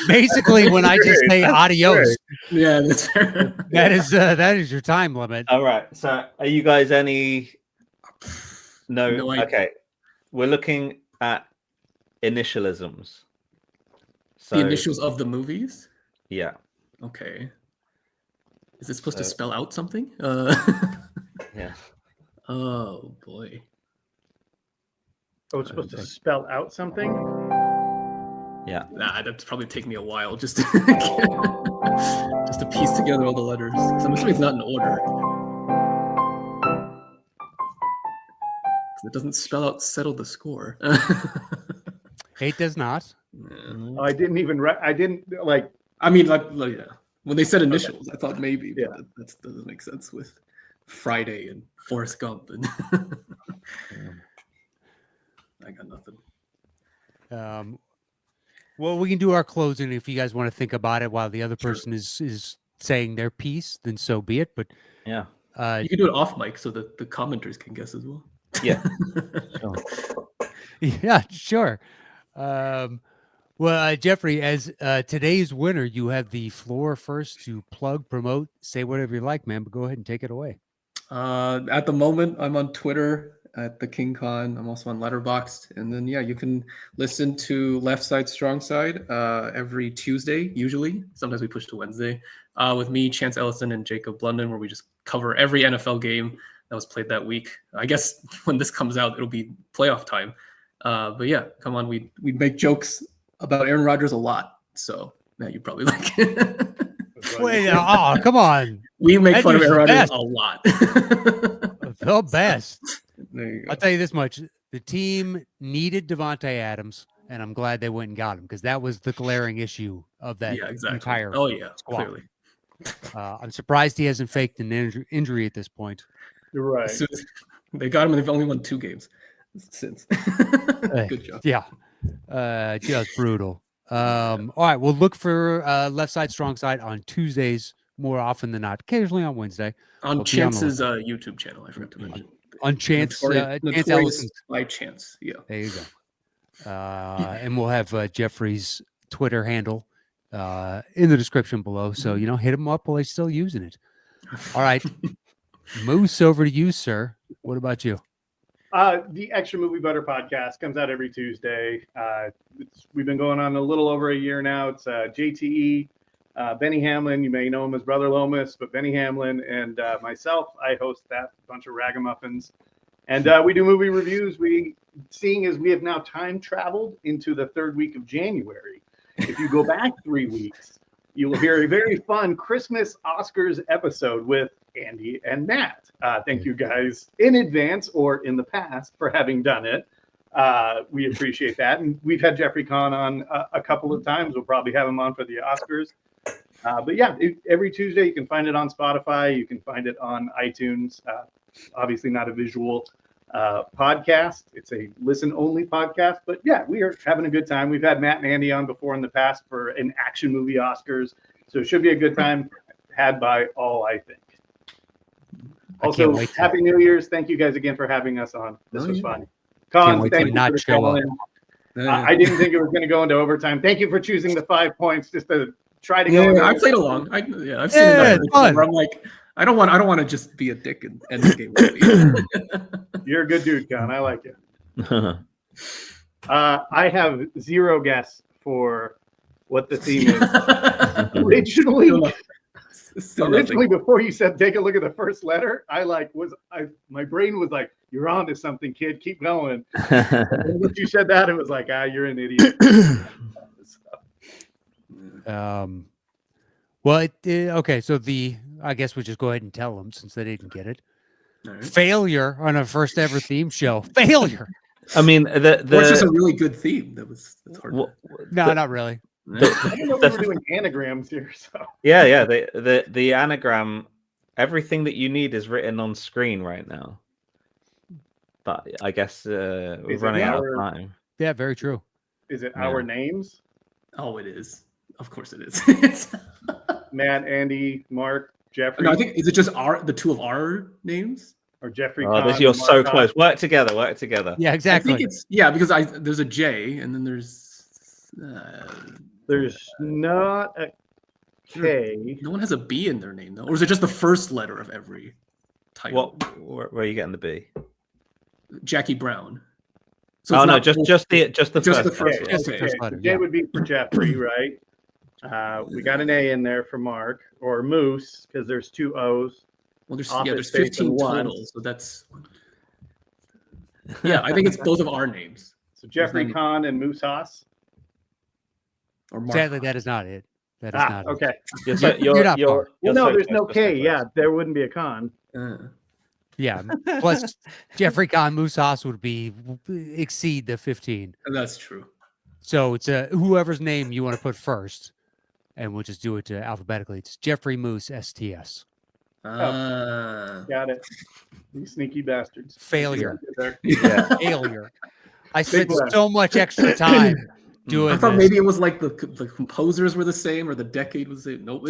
Basically, when I just say adios. Yeah, that's fair. That is your time limit. All right. So are you guys any? No. Okay. We're looking at initialisms. So, the initials of the movies? Yeah. Okay. Is this supposed to spell out something? Yeah. Oh boy. Oh, it's supposed to spell out something? Yeah. Nah, that'd probably take me a while just to just to piece together all the letters. So I'm assuming it's not in order. It doesn't spell out settle the score. It does not. Yeah. I didn't even I didn't like. I mean, like yeah. When they said initials, I thought maybe, but that doesn't make sense with Friday and Forrest Gump, and I got nothing. Well, we can do our closing if you guys want to think about it while the other person is saying their piece. Then so be it. But yeah, you can do it off mic so that the commenters can guess as well. Yeah. Yeah, sure. Well, Jeffrey, as today's winner, you have the floor first to plug, promote, say whatever you like, man. But go ahead and take it away. At the moment, I'm on Twitter at the King Khan. I'm also on Letterboxd, and then you can listen to Left Side Strong Side every Tuesday. Usually, sometimes we push to Wednesday. With me, Chance Ellison, and Jacob Blunden, where we just cover every NFL game that was played that week. I guess when this comes out, it'll be playoff time. But yeah, come on, we make jokes about Aaron Rodgers a lot, so you probably like it. Wait, come on. We make fun of Aaron Rodgers a lot. The best. There you go. I'll tell you this much. The team needed Devontae Adams, and I'm glad they went and got him because that was the glaring issue of that entire squad. Clearly. I'm surprised he hasn't faked an injury at this point. You're right. They got him and they've only won 2 games since. Good job. Yeah. Just brutal. All right, we'll look for Left Side Strong Side on Tuesdays more often than not, occasionally on Wednesday. On Chance's YouTube channel, I forgot to mention. on Chance Notorious Ellison's. by chance. Yeah. There you go. And we'll have Jeffrey's Twitter handle in the description below. So, hit him up while he's still using it. All right. Moose, over to you, sir. What about you? The Extra Movie Butter podcast comes out every Tuesday. We've been going on a little over a year now. It's JTE, Benny Hamlin. You may know him as Brother Lomas, but Benny Hamlin and myself, I host that bunch of ragamuffins. And we do movie reviews. Seeing as we have now time traveled into the third week of January, if you go back 3 weeks, you will hear a very fun Christmas Oscars episode with Andy and Matt. Thank you guys in advance or in the past for having done it. We appreciate that. And we've had Jeffrey Kahn on a couple of times. We'll probably have him on for the Oscars. But yeah, every Tuesday you can find it on Spotify. You can find it on iTunes. Obviously not a visual podcast. It's a listen-only podcast. But yeah, we are having a good time. We've had Matt and Andy on before in the past for an action movie Oscars. So it should be a good time had by all, I think. Also, Happy New Year's. Thank you guys again for having us on. This was fun. Con, thank you for calling. I didn't think it was going to go into overtime. Thank you for choosing the 5 points just to try to go. I played along. I've seen it. Where I'm like, I don't want to just be a dick and end the game with me. You're a good dude, Con. I like it. I have zero guess for what the theme is. Originally, before you said take a look at the first letter, my brain was like, "You're on to something, kid. Keep going." And when you said that, it was like, you're an idiot. Well, okay. So I guess we'll just go ahead and tell them since they didn't get it. Right. Failure on a first ever theme show. Failure. I mean, it's just a really good theme. That's hard. No, not really. I don't know if we're doing anagrams here. So Yeah. The anagram, everything that you need is written on screen right now. But I guess we're running out of time. Yeah, very true. Is it our names? Oh, it is. Of course it is. Matt, Andy, Mark, Jeffrey. No, I think is it just the two of our names? Or Jeffrey. You're so close. Work together. Yeah, exactly. I think it's because there's a J and then there's not a K. No one has a B in their name though, or is it just the first letter of every title? Where are you getting the B? Jackie Brown. So just the first letter. J would be for Jeffrey, right? We got an A in there for Mark or Moose because there's two O's. Well, there's 15 total, so that's I think it's both of our names. So Jeffrey Kahn and Moose Haas. Or Mark. Sadly, that is not it. That is not okay. You're not well, no, there's no K. Yeah, there wouldn't be a Kahn. Yeah. Plus, Jeffrey Kahn Moose Haas would exceed the 15. That's true. So it's whoever's name you want to put first, and we'll just do it alphabetically. It's Jeffrey Moose STS. Got it. You sneaky bastards. Failure. Yeah. Failure. I spent so much extra time doing. I thought maybe it was like the composers were the same or the decade was the same. Nope.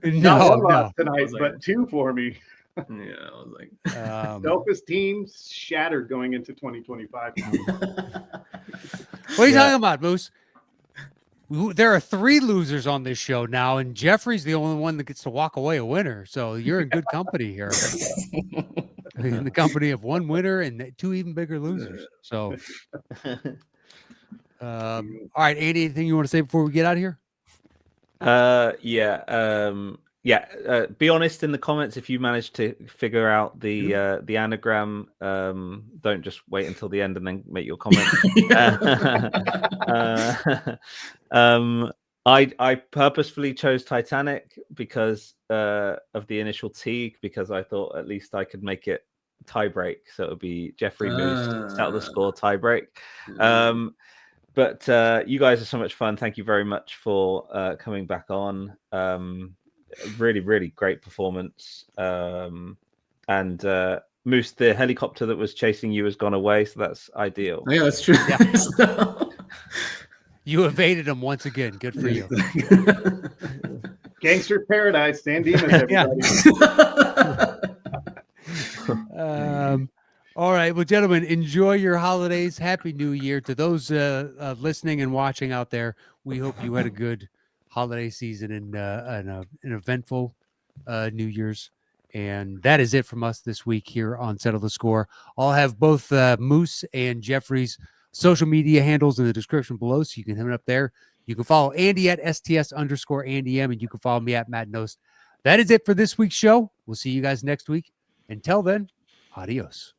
No. Tonight, but two for me. Yeah, I was like, self-esteem shattered going into 2025. What are you talking about, Moose? There are 3 losers on this show now, and Jeffrey's the only one that gets to walk away a winner. So you're in good company here. In the company of 1 winner and 2 even bigger losers. So, all right, Andy, anything you want to say before we get out of here? Be honest in the comments if you manage to figure out the anagram. Don't just wait until the end and then make your comment. I purposefully chose Titanic because of the initial T, because I thought at least I could make it tie break, so it would be Jeffrey Moose out the score tie break. But you guys are so much fun. Thank you very much for coming back on. Really, really great performance. And Moose, the helicopter that was chasing you has gone away, so that's ideal. Yeah, that's true. Yeah. You evaded him once again. Good for you. Gangster Paradise, San Dimas, everybody. right. Well, gentlemen, enjoy your holidays. Happy New Year to those listening and watching out there. We hope you had a good holiday season and an eventful New Year's. And that is it from us this week here on Settle the Score. I'll have both Moose and Jeffrey's social media handles in the description below, so you can hit them up there. You can follow Andy at STS_AndyM, and you can follow me at Matt Knost. That is it for this week's show. We'll see you guys next week. Until then, adios.